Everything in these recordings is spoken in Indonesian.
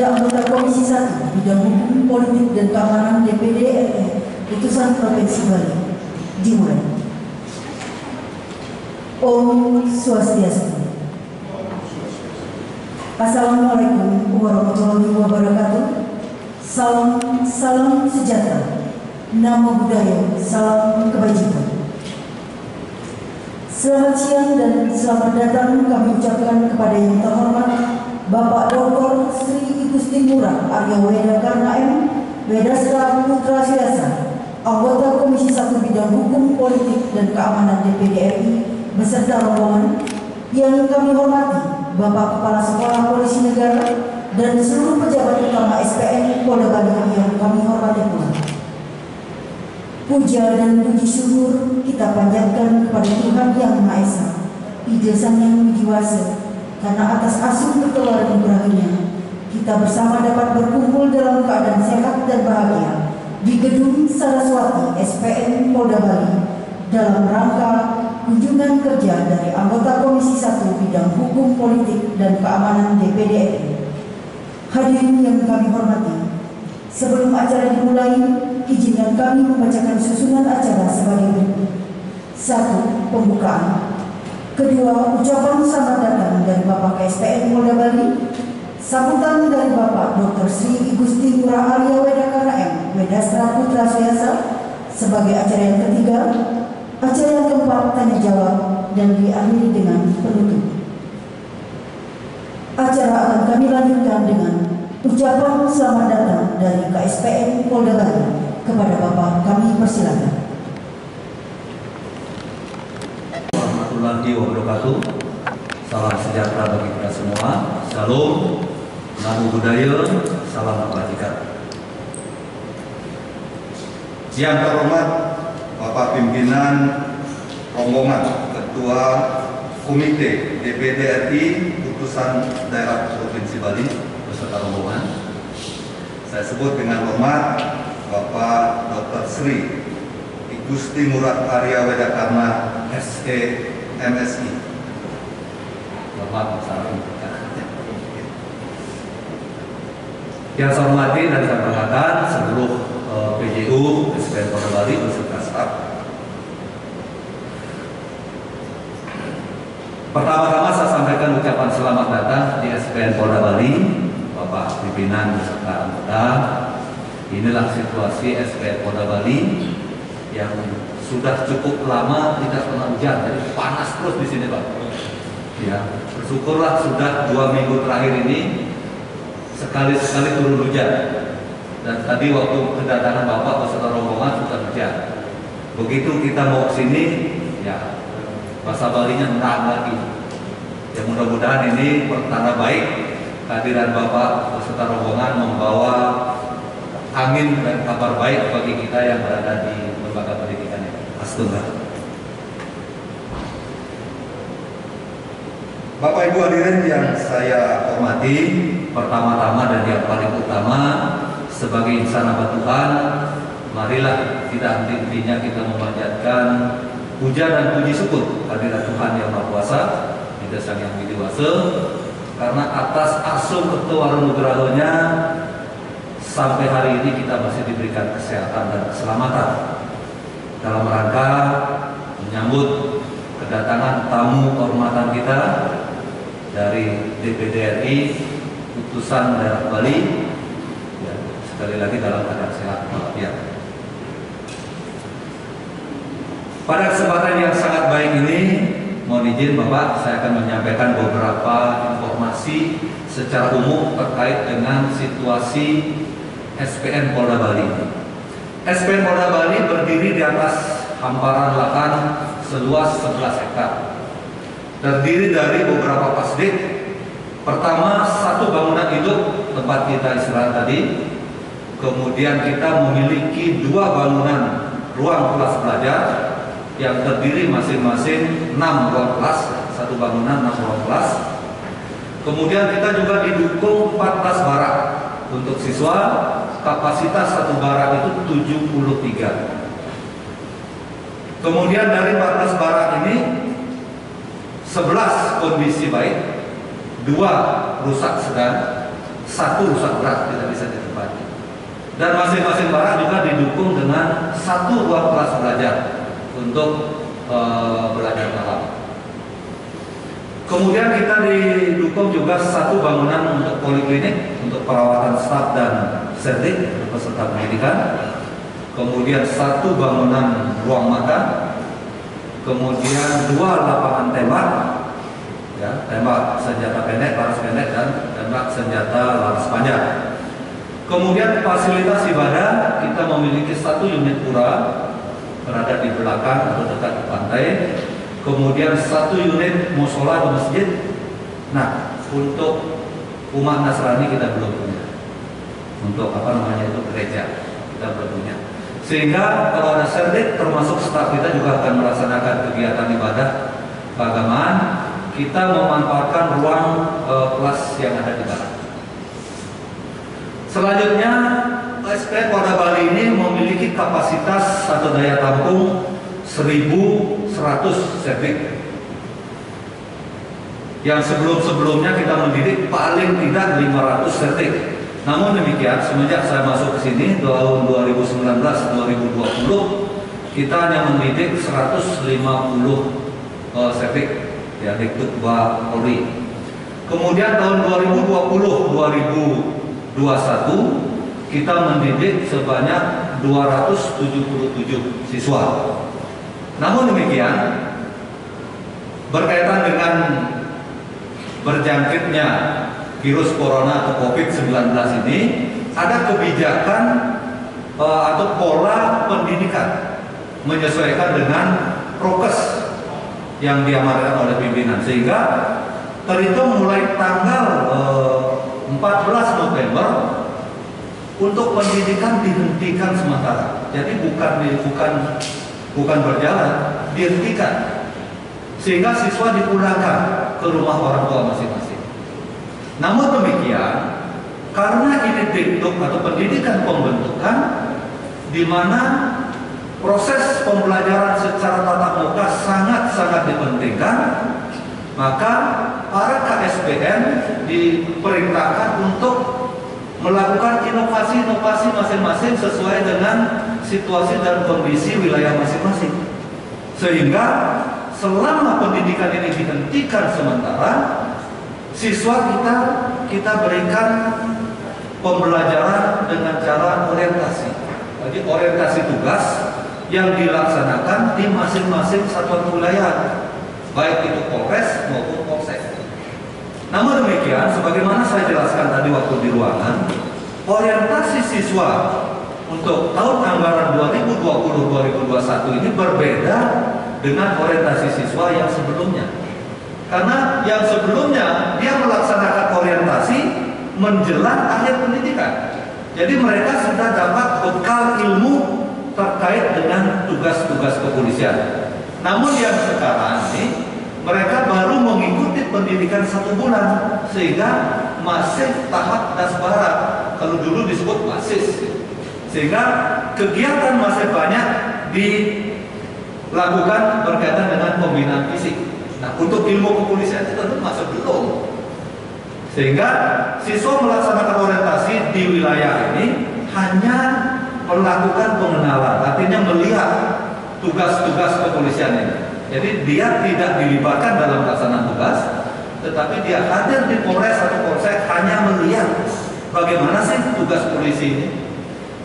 Anggota Komisi 1 Bidang Hukum, Politik, dan Keamanan DPD RI Putusan Provinsi Bali dimulai. Om Swastiastu. Assalamualaikum warahmatullahi wabarakatuh. Salam sejahtera. Namo Buddhaya, salam kebajikan. Selamat siang dan selamat datang kami ucapkan kepada yang terhormat Bapak Dr. Sri Igusti Ngurah Arya Wedakarna M. Wedastra Putra Siasa, anggota Komisi 1 Bidang Hukum, Politik, dan Keamanan DPD RI beserta rombongan yang kami hormati Bapak Kepala Sekolah Polisi Negara dan seluruh pejabat utama SPN Polda Bali yang kami hormati pula. Puja dan puji syukur kita panjatkan kepada Tuhan Yang Maha Esa, Ida Sang Yang Widiwasa, karena atas asuh kekeluargaan anugerahnya kita bersama dapat berkumpul dalam keadaan sehat dan bahagia di Gedung Saraswati SPN Polda Bali dalam rangka kunjungan kerja dari anggota Komisi 1 Bidang Hukum, Politik, dan Keamanan DPD RI. Hadirin yang kami hormati, sebelum acara dimulai, izinkan kami membacakan susunan acara sebagai berikut. 1. Pembukaan. Kedua, ucapan selamat datang dari Bapak KSPN Polda Bali. Sambutan dari Bapak Dr. Sri Igusti Ngurah Arya Wedakarna M. Wedastra Putra Siasa sebagai acara yang ketiga. Acara yang keempat, tanya jawab, dan diakhiri dengan penutup. Acara akan kami lanjutkan dengan ucapan selamat datang dari KSPN Polda Bali. Kepada Bapak kami persilakan. Warahmatullahi wabarakatuh. Salam sejahtera bagi kita semua. Shalom, Namo Buddhaya, salam kebajikan. Yang terhormat Bapak Pimpinan Rombongan Ketua Komite DPD RI Putusan Daerah Provinsi Bali beserta rombongan. Saya sebut dengan hormat Bapak Dr. Sri Igusti Ngurah Arya Wedakarna SE MSI. Hormat, salam. Yang saya hormati dan saya banggakan seluruh PJU SPN Polda Bali beserta staf. Pertama-tama saya sampaikan ucapan selamat datang di SPN Polda Bali, Bapak pimpinan beserta anggota. Inilah situasi SPN Polda Bali yang sudah cukup lama tidak pernah hujan, jadi panas terus di sini, Pak. Ya, bersyukurlah sudah 2 minggu terakhir ini sekali-sekali turun hujan. Dan tadi waktu kedatangan Bapak beserta rombongan sudah hujan. Begitu kita mau ke sini, ya bahasa Balinya nerang lagi. Ya mudah-mudahan ini pertanda baik kehadiran Bapak beserta rombongan membawa angin dan kabar baik bagi kita yang berada di lembaga pendidikan ini. Astagfirullah. Bapak Ibu hadirin yang saya hormati, Pertama-tama dan yang paling utama, sebagai insan hamba Tuhan, marilah kita henti-hentinya kita memanjatkan puja dan puji syukur kehadirat Tuhan Yang Maha Kuasa, Ida Sang Yang Widiwasa, karena atas asuh ketuhanan anugerahnya sampai hari ini kita masih diberikan kesehatan dan keselamatan dalam rangka menyambut kedatangan tamu kehormatan kita dari DPD RI Putusan Daerah Bali, ya, sekali lagi dalam keadaan sehat walafiat. Pada kesempatan yang sangat baik ini, mohon izin Bapak, saya akan menyampaikan beberapa informasi secara umum terkait dengan situasi SPN Polda Bali. SPN Polda Bali berdiri di atas hamparan lahan seluas 11 hektar. Terdiri dari beberapa pasdik. Pertama, 1 bangunan induk tempat kita istirahat tadi. Kemudian kita memiliki 2 bangunan ruang kelas belajar yang terdiri masing-masing 6 ruang kelas, 1 bangunan 6 ruang kelas. Kemudian kita juga didukung 14 barak untuk siswa. Kapasitas 1 barak itu 73. Kemudian dari 14 barak ini 11 kondisi baik, 2 rusak sedang, satu rusak berat tidak bisa ditempati. Dan masing-masing barak juga didukung dengan satu ruang kelas belajar untuk belajar malam. Kemudian kita didukung juga satu bangunan untuk poliklinik untuk perawatan staf dan serdik untuk peserta pendidikan. Kemudian satu bangunan ruang makan. Kemudian 2 lapangan tembak, ya, tembak senjata pendek, laras pendek, dan tembak senjata laras panjang. Kemudian fasilitas ibadah kita memiliki 1 unit pura berada di belakang atau dekat pantai. Kemudian 1 unit musola di masjid. Nah, untuk umat Nasrani kita belum punya. Untuk gereja kita belum punya. Sehingga kalau ada serdik termasuk staf kita juga akan melaksanakan kegiatan ibadah keagamaan. Kita memanfaatkan ruang kelas yang ada di barat. Selanjutnya, SPN Polda Bali ini memiliki kapasitas atau daya tampung 1.100 serdik. Yang sebelum-sebelumnya kita mendidik paling tidak 500 serdik. Namun demikian, semenjak saya masuk ke sini tahun 2019-2020, kita hanya mendidik 150 serdik, ya, Dikduk Polri. Kemudian tahun 2020-2021 kita mendidik sebanyak 277 siswa. Namun demikian, berkaitan dengan berjangkitnya virus corona atau COVID-19 ini, ada kebijakan atau pola pendidikan menyesuaikan dengan prokes yang diamanatkan oleh pimpinan, sehingga terhitung mulai tanggal 14 November untuk pendidikan dihentikan sementara. Jadi bukan berjalan, dihentikan, sehingga siswa dipulangkan ke rumah orang tua masing-masing. Namun demikian, karena ini Dikduk atau pendidikan pembentukan, di mana proses pembelajaran secara tatap muka sangat-sangat dipentingkan, maka para KSPN diperintahkan untuk melakukan inovasi-inovasi masing-masing sesuai dengan situasi dan kondisi wilayah masing-masing. Sehingga selama pendidikan ini dihentikan sementara, siswa kita berikan pembelajaran dengan cara orientasi. Jadi orientasi tugas yang dilaksanakan di masing-masing satuan wilayah, baik itu Polres maupun Polsek. Namun demikian, sebagaimana saya jelaskan tadi waktu di ruangan, orientasi siswa untuk tahun anggaran 2020-2021 ini berbeda dengan orientasi siswa yang sebelumnya. Karena yang sebelumnya dia melaksanakan orientasi menjelang akhir pendidikan. Jadi mereka sudah dapat bekal ilmu terkait dengan tugas-tugas kepolisian. Namun yang sekarang ini mereka baru mengikuti pendidikan 1 bulan, sehingga masih tahap dasbara. Kalau dulu disebut basis, sehingga kegiatan masih banyak dilakukan berkaitan dengan pembinaan fisik. Nah, untuk ilmu kepolisian itu tentu masih belum. Sehingga siswa melaksanakan orientasi di wilayah ini hanya melakukan pengenalan, artinya melihat tugas-tugas kepolisian ini. Jadi dia tidak dilibatkan dalam pelaksanaan tugas, tetapi dia hadir di Polres atau Polsek hanya melihat bagaimana sih tugas polisi ini.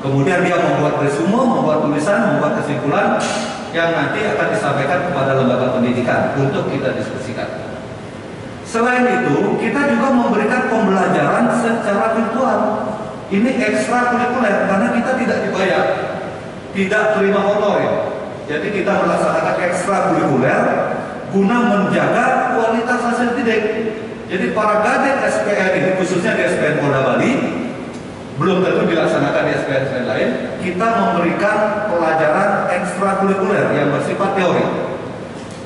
Kemudian dia membuat resume, membuat tulisan, membuat kesimpulan yang nanti akan disampaikan kepada lembaga pendidikan untuk kita diskusikan. Selain itu, kita juga memberikan pembelajaran secara virtual. Ini ekstrakurikuler karena kita tidak dibayar, tidak terima honorer. Jadi kita melaksanakan ekstrakurikuler guna menjaga kualitas hasil didik. Jadi para gadget SPN ini, khususnya di SPN Polda Bali, belum tentu dilaksanakan di SPN lain, kita memberikan pelajaran ekstrakurikuler yang bersifat teori,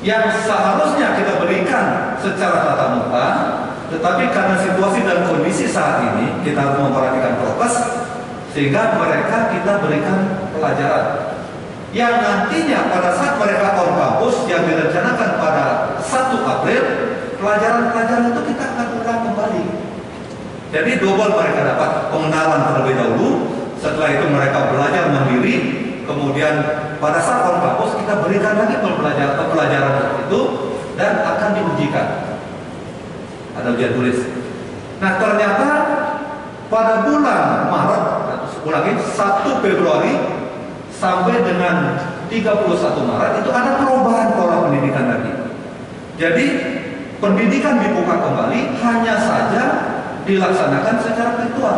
yang seharusnya kita berikan secara tatap muka, tetapi karena situasi dan kondisi saat ini kita harus memperhatikan prokes, sehingga mereka kita berikan pelajaran yang nantinya pada saat mereka on kampus yang direncanakan pada 1 April, pelajaran-pelajaran itu kita akan ulang kembali. Jadi double mereka dapat pengenalan terlebih dahulu, setelah itu mereka belajar mandiri, kemudian pada saat on kampus kita berikan lagi pelajaran itu dan akan diujikan. Ada ujian tulis. Nah ternyata pada bulan Maret, ulangi 1 Februari sampai dengan 31 Maret itu ada perubahan pola pendidikan lagi. Jadi pendidikan dibuka kembali, hanya saja dilaksanakan secara virtual,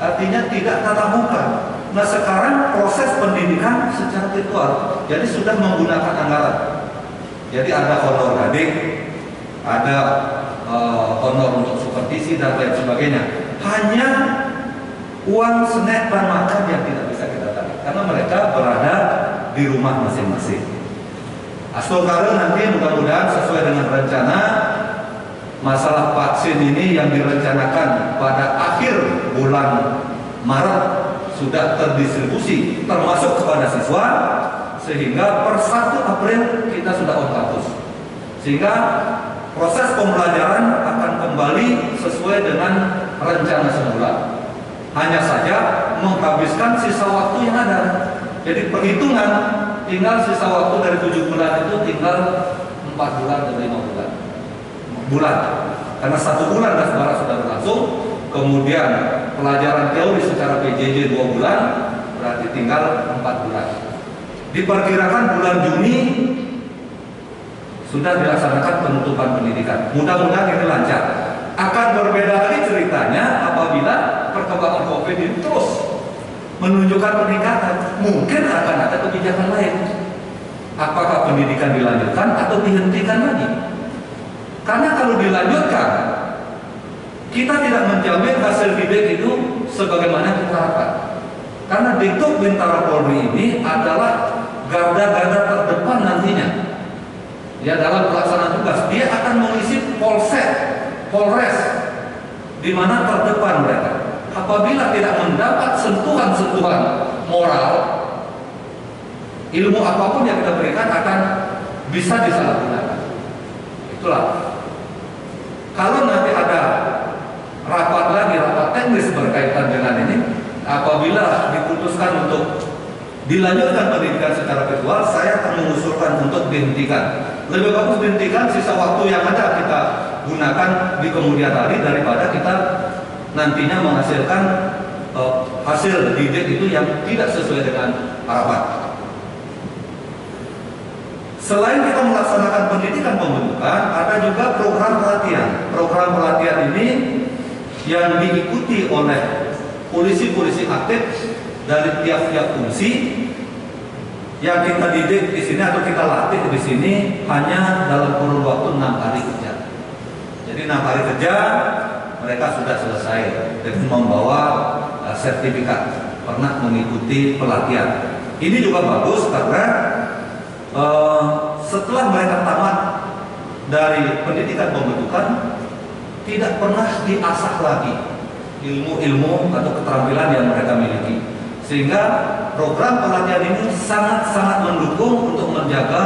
artinya tidak tatap muka. Nah sekarang proses pendidikan secara virtual, jadi sudah menggunakan anggaran. Jadi ada honor hadik, ada honor untuk supervisi dan lain sebagainya. Hanya uang snack dan makan yang tidak bisa kita tarik, karena mereka berada di rumah masing-masing. Astolkare nanti mudah-mudahan sesuai dengan rencana, masalah vaksin ini yang direncanakan pada akhir bulan Maret sudah terdistribusi termasuk kepada siswa, sehingga per 1 April kita sudah on kampus, sehingga proses pembelajaran akan kembali sesuai dengan rencana semula. Hanya saja menghabiskan sisa waktu yang ada. Jadi perhitungan tinggal sisa waktu dari 7 bulan itu tinggal 4 bulan dan 5 bulan. Karena 1 bulan dasar sudah berlangsung, kemudian pelajaran teori secara PJJ 2 bulan, berarti tinggal 4 bulan. Diperkirakan bulan Juni sudah dilaksanakan penutupan pendidikan. Mudah-mudahan ini lancar. Akan berbeda lagi ceritanya apabila perkembangan COVID ini terus menunjukkan peningkatan. Mungkin akan ada kebijakan lain. Apakah pendidikan dilanjutkan atau dihentikan lagi? Karena kalau dilanjutkan, kita tidak menjamin hasil didik itu sebagaimana kita harapkan. Karena Dituk Bintara Polri ini adalah garda-garda terdepan nantinya. Ya, dalam pelaksanaan tugas dia akan mengisi polsek, polres, di mana terdepan mereka. Apabila tidak mendapat sentuhan-sentuhan moral, ilmu apapun yang kita berikan akan bisa disalahgunakan. Itulah. Kalau nanti ada rapat lagi, rapat teknis berkaitan dengan ini, apabila diputuskan untuk dilanjutkan pendidikan secara virtual, saya akan mengusulkan untuk dihentikan. Lebih bagus dihentikan, sisa waktu yang ada kita gunakan di kemudian hari daripada kita nantinya menghasilkan hasil didik itu yang tidak sesuai dengan harapan. Selain kita melaksanakan pendidikan pembentukan, ada juga program pelatihan. Program pelatihan ini yang diikuti oleh polisi-polisi aktif dari tiap-tiap fungsi yang kita didik di sini atau kita latih di sini hanya dalam kurun waktu 6 hari kerja. Jadi 6 hari kerja mereka sudah selesai dengan membawa sertifikat pernah mengikuti pelatihan. Ini juga bagus karena setelah mereka tamat dari pendidikan pembentukan tidak pernah diasah lagi ilmu-ilmu atau keterampilan yang mereka miliki, sehingga program pelatihan ini sangat-sangat mendukung untuk menjaga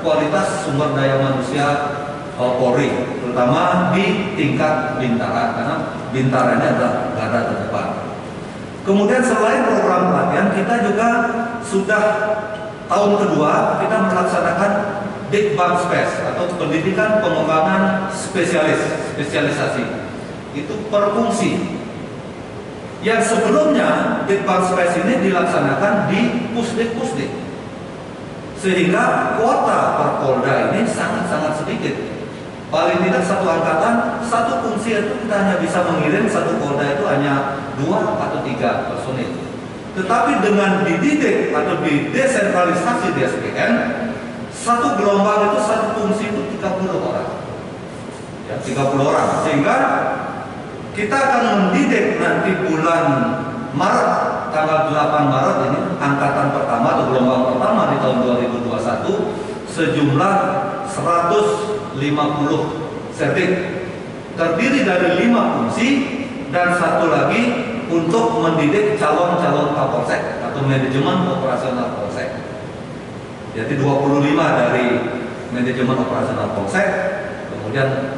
kualitas sumber daya manusia Polri, terutama di tingkat Bintara, karena Bintara ini adalah garda terdepan. Kemudian selain program pelatihan, kita juga sudah tahun kedua kita melaksanakan Dikbang Spes atau pendidikan pengembangan spesialisasi. Itu per fungsi. Yang sebelumnya Dikbang Spes ini dilaksanakan di pusdik-pusdik, sehingga kuota per Polda ini sangat-sangat sedikit. Paling tidak satu angkatan, satu fungsi itu kita hanya bisa mengirim satu Polda itu hanya 2 atau 3 personil. Tetapi dengan dididik atau didesentralisasi di SPN, satu gelombang itu satu fungsi itu 30 orang, ya, 30 orang, sehingga kita akan mendidik nanti bulan Maret, tanggal 8 Maret ini, angkatan pertama atau gelombang pertama di tahun 2021 sejumlah 150 sertik, terdiri dari 5 fungsi dan 1 lagi untuk mendidik calon-calon Kapolsek atau manajemen operasional Polsek. Jadi 25 dari manajemen operasional Polsek, kemudian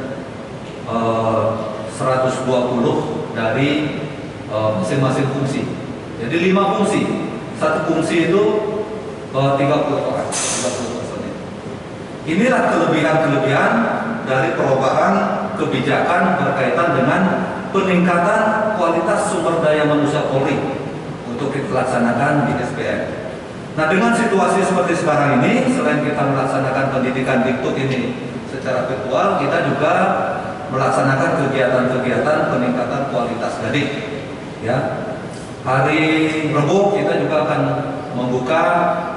120 dari masing-masing fungsi. Jadi 5 fungsi. Satu fungsi itu 30 orang, 30 personil. Inilah kelebihan-kelebihan dari perubahan kebijakan berkaitan dengan peningkatan kualitas sumber daya manusia Polri untuk dilaksanakan di SPM. Nah, dengan situasi seperti sekarang ini, selain kita melaksanakan pendidikan Dikbud ini secara virtual, kita juga melaksanakan kegiatan-kegiatan peningkatan kualitas dadik. Ya, hari Rabu kita juga akan membuka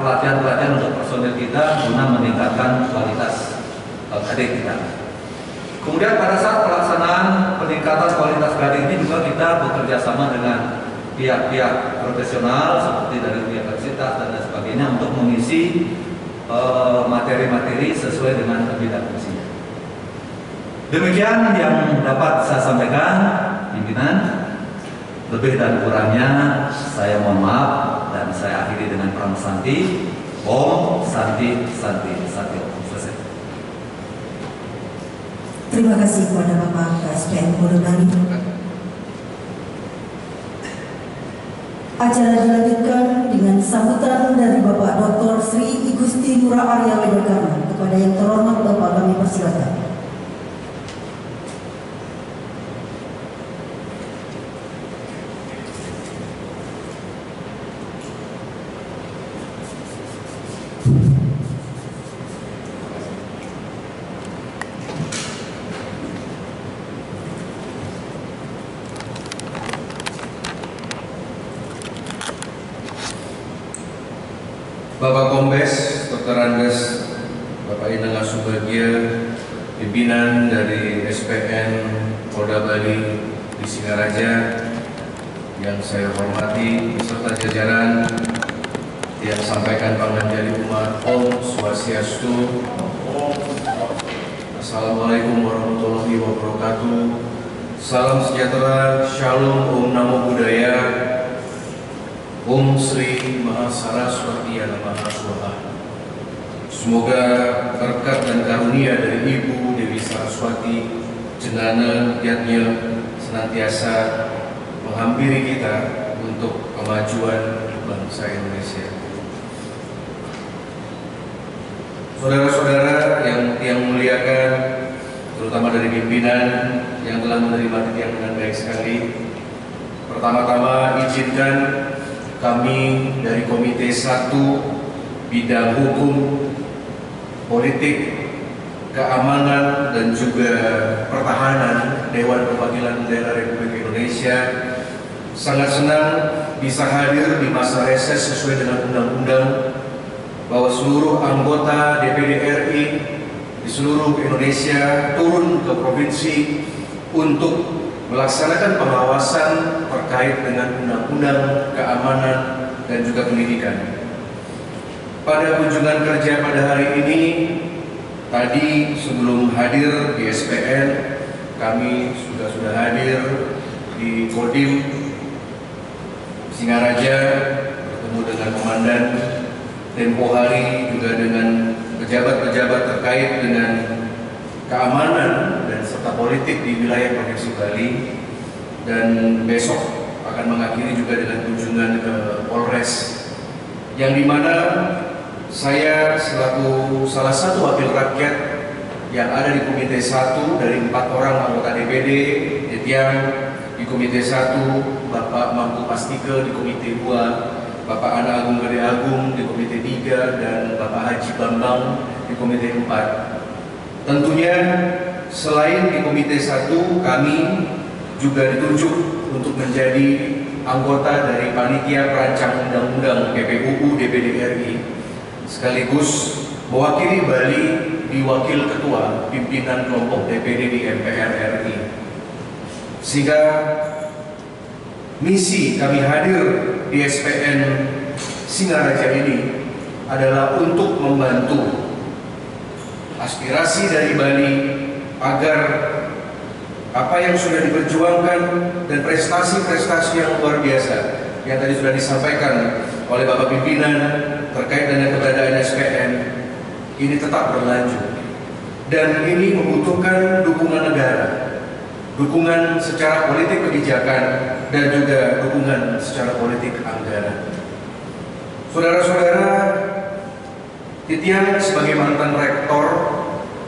pelatihan-pelatihan untuk personil kita guna meningkatkan kualitas dadik kita. Kemudian pada saat pelaksanaan peningkatan kualitas dadik ini juga kita bekerja sama dengan pihak-pihak profesional seperti dari universitas dan lain sebagainya untuk mengisi materi-materi sesuai dengan bidang fungsinya. Demikian yang dapat saya sampaikan, pimpinan. Lebih dan kurangnya saya mohon maaf dan saya akhiri dengan Pram Santi. Om Santi Santi Satyo. Selesai. Terima kasih kepada Bapak KSPM Polda Bali. Acara dilanjutkan dengan sambutan dari Bapak Dr. Sri Igusti Ngurah Arya Wedakana. Kepada yang terhormat Bapak kami persilakan. Bapak Kombes, Dr. Andes, Bapak Inang Asubagia, pimpinan dari SPN Polda Bali di Singaraja yang saya hormati, beserta jajaran yang sampaikan Panganjali Umat, Om Swastiastu. Assalamualaikum warahmatullahi wabarakatuh. Salam sejahtera, Shalom, Om Namo Buddhaya. Om Sri Mahasaraswati Namaha Swaha. Semoga berkat dan karunia dari Ibu Dewi Saraswati, Jenana Yatnya senantiasa menghampiri kita untuk kemajuan bangsa Indonesia. Saudara-saudara yang muliakan, terutama dari pimpinan yang telah menerima titian dengan baik sekali. Pertama-tama izinkan kami dari Komite 1 Bidang Hukum, Politik, Keamanan, dan juga Pertahanan Dewan Perwakilan Daerah Republik Indonesia sangat senang bisa hadir di masa reses sesuai dengan undang-undang, bahwa seluruh anggota DPD RI di seluruh Indonesia turun ke provinsi untuk melaksanakan pengawasan terkait dengan undang-undang, keamanan, dan juga pendidikan. Pada kunjungan kerja pada hari ini, tadi sebelum hadir di SPN, kami sudah hadir di Kodim Singaraja, bertemu dengan komandan, tempo hari juga dengan pejabat-pejabat terkait dengan keamanan dan serta politik di wilayah Provinsi Bali, dan besok akan mengakhiri juga dengan kunjungan ke Polres, yang dimana saya selaku salah satu wakil rakyat yang ada di Komite 1 dari 4 orang anggota DPD, Detian di Komite 1, Bapak Mampu Pastike di Komite 2, Bapak Ana Agung Gede Agung di Komite 3, dan Bapak Haji Bambang di Komite 4. Tentunya selain di Komite 1, kami juga ditunjuk untuk menjadi anggota dari Panitia Perancang Undang-Undang PPUU DPD RI, sekaligus mewakili Bali di Wakil Ketua Pimpinan Kelompok DPD di MPR RI. Sehingga misi kami hadir di SPN Singaraja ini adalah untuk membantu aspirasi dari Bali agar apa yang sudah diperjuangkan dan prestasi-prestasi yang luar biasa yang tadi sudah disampaikan oleh Bapak Pimpinan terkait dengan keberadaan SPN ini tetap berlanjut, dan ini membutuhkan dukungan negara. dukungan secara politik kebijakan, dan juga dukungan secara politik anggaran. Saudara-saudara, Titian sebagai mantan rektor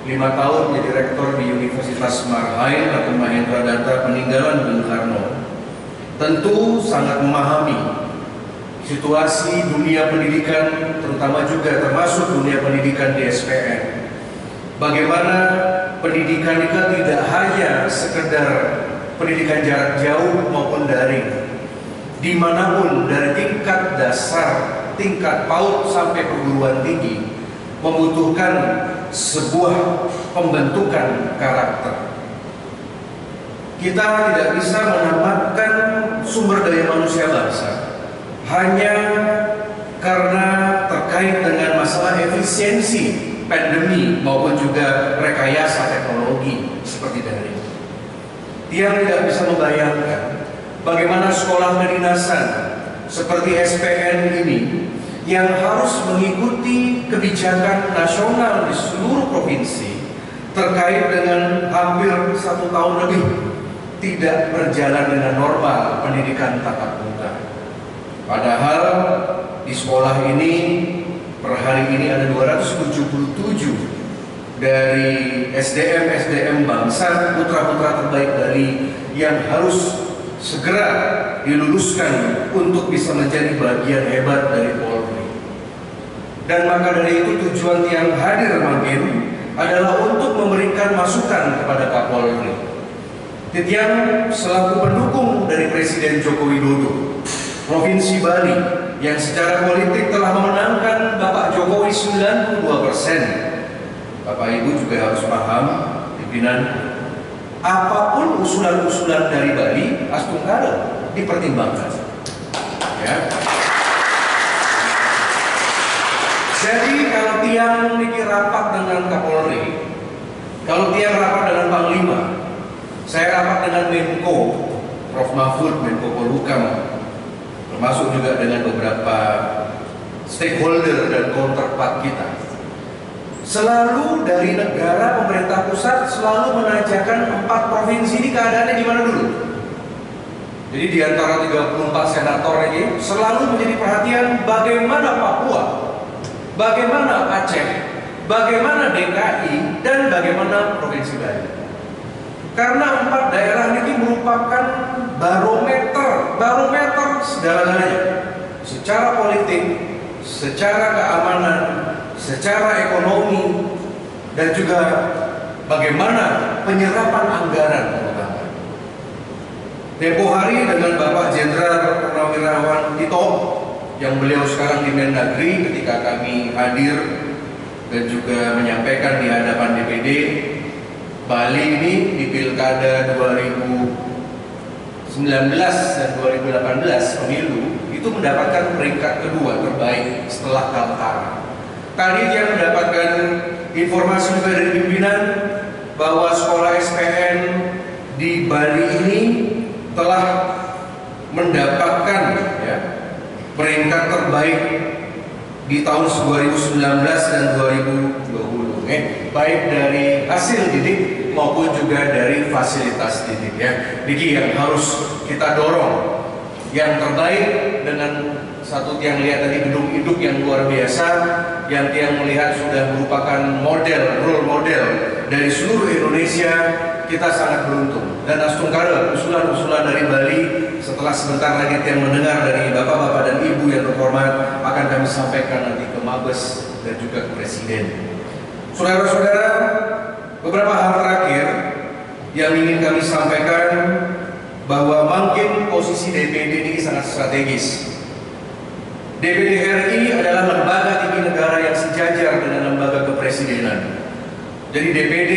5 tahun menjadi rektor di Universitas Marhain atau Mahendra Data peninggalan Bung Karno, tentu sangat memahami situasi dunia pendidikan, terutama juga termasuk dunia pendidikan di SPN. Bagaimana pendidikan itu tidak hanya sekedar pendidikan jarak jauh maupun daring, dimanapun dari tingkat dasar, tingkat PAUD sampai perguruan tinggi, membutuhkan sebuah pembentukan karakter. Kita tidak bisa menamatkan sumber daya manusia bangsa hanya karena terkait dengan masalah efisiensi pandemi maupun juga rekayasa teknologi seperti daring. Dia tidak bisa membayangkan bagaimana sekolah kedinasan seperti SPN ini yang harus mengikuti kebijakan nasional di seluruh provinsi terkait dengan hampir 1 tahun lebih tidak berjalan dengan normal pendidikan tatap muka. Padahal di sekolah ini per hari ini ada 277 dari SDM bangsa, putra-putra terbaik Bali yang harus segera diluluskan untuk bisa menjadi bagian hebat dari Polri. Dan maka dari itu tujuan yang hadir makin adalah untuk memberikan masukan kepada Kapolri. Titian selaku pendukung dari Presiden Joko Widodo, Provinsi Bali yang secara politik telah memenangkan Bapak Jokowi 92%. Bapak Ibu juga harus paham, pimpinan, apapun usulan-usulan dari Bali, Astungkara dipertimbangkan. Ya. Jadi kalau tiang mikir rapat dengan Kapolri, kalau tiang rapat dengan Panglima, saya rapat dengan Menko, Prof. Mahfud, Menko Polhukam, termasuk juga dengan beberapa stakeholder dan counterpart kita. Selalu dari negara, pemerintah pusat selalu menajakan 4 provinsi ini keadaannya gimana dulu. Jadi di antara 34 senator ini selalu menjadi perhatian bagaimana Papua, bagaimana Aceh, bagaimana DKI, dan bagaimana Provinsi Bali. Karena 4 daerah ini merupakan barometer segala-galanya, secara politik, secara keamanan, secara ekonomi, dan juga bagaimana penyerapan anggaran terutama. Tempo hari dengan Bapak Jenderal Purnawirawan Tito yang beliau sekarang di Mendagri, ketika kami hadir dan juga menyampaikan di hadapan DPD, Bali ini di Pilkada 2019 dan 2018 pemilu itu mendapatkan peringkat kedua terbaik setelah Kaltara. Tadi dia mendapatkan informasi juga dari pimpinan bahwa sekolah SPN di Bali ini telah mendapatkan peringkat terbaik di tahun 2019 dan 2020, baik dari hasil didik maupun juga dari fasilitas didik ya. Jadi yang harus kita dorong yang terbaik dengan satu tiang lihat tadi gedung induk yang luar biasa, yang tiang melihat sudah merupakan role model dari seluruh Indonesia. Kita sangat beruntung. Dan Astungkara, usulan-usulan dari Bali setelah sebentar lagi tiang mendengar dari bapak-bapak dan ibu yang terhormat akan kami sampaikan nanti ke Mabes dan juga ke Presiden. Saudara-saudara, beberapa hal terakhir yang ingin kami sampaikan bahwa mungkin posisi DPD ini sangat strategis. DPD RI adalah lembaga tinggi negara yang sejajar dengan lembaga kepresidenan. Jadi DPD,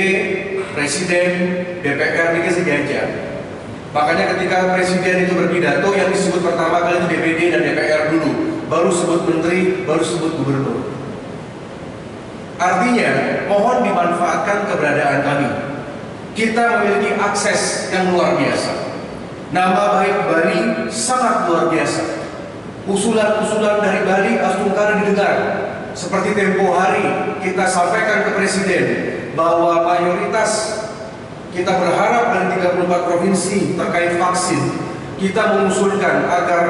Presiden, DPR ini sejajar. Makanya ketika Presiden itu berpidato, yang disebut pertama kali itu DPD dan DPR dulu, baru sebut menteri, baru sebut gubernur. Artinya, mohon dimanfaatkan keberadaan kami. Kita memiliki akses yang luar biasa. Nama baik Bali sangat luar biasa. Usulan-usulan dari Bali Astungkara didengar. Seperti tempo hari kita sampaikan ke Presiden bahwa mayoritas kita berharap dari 34 provinsi terkait vaksin, kita mengusulkan agar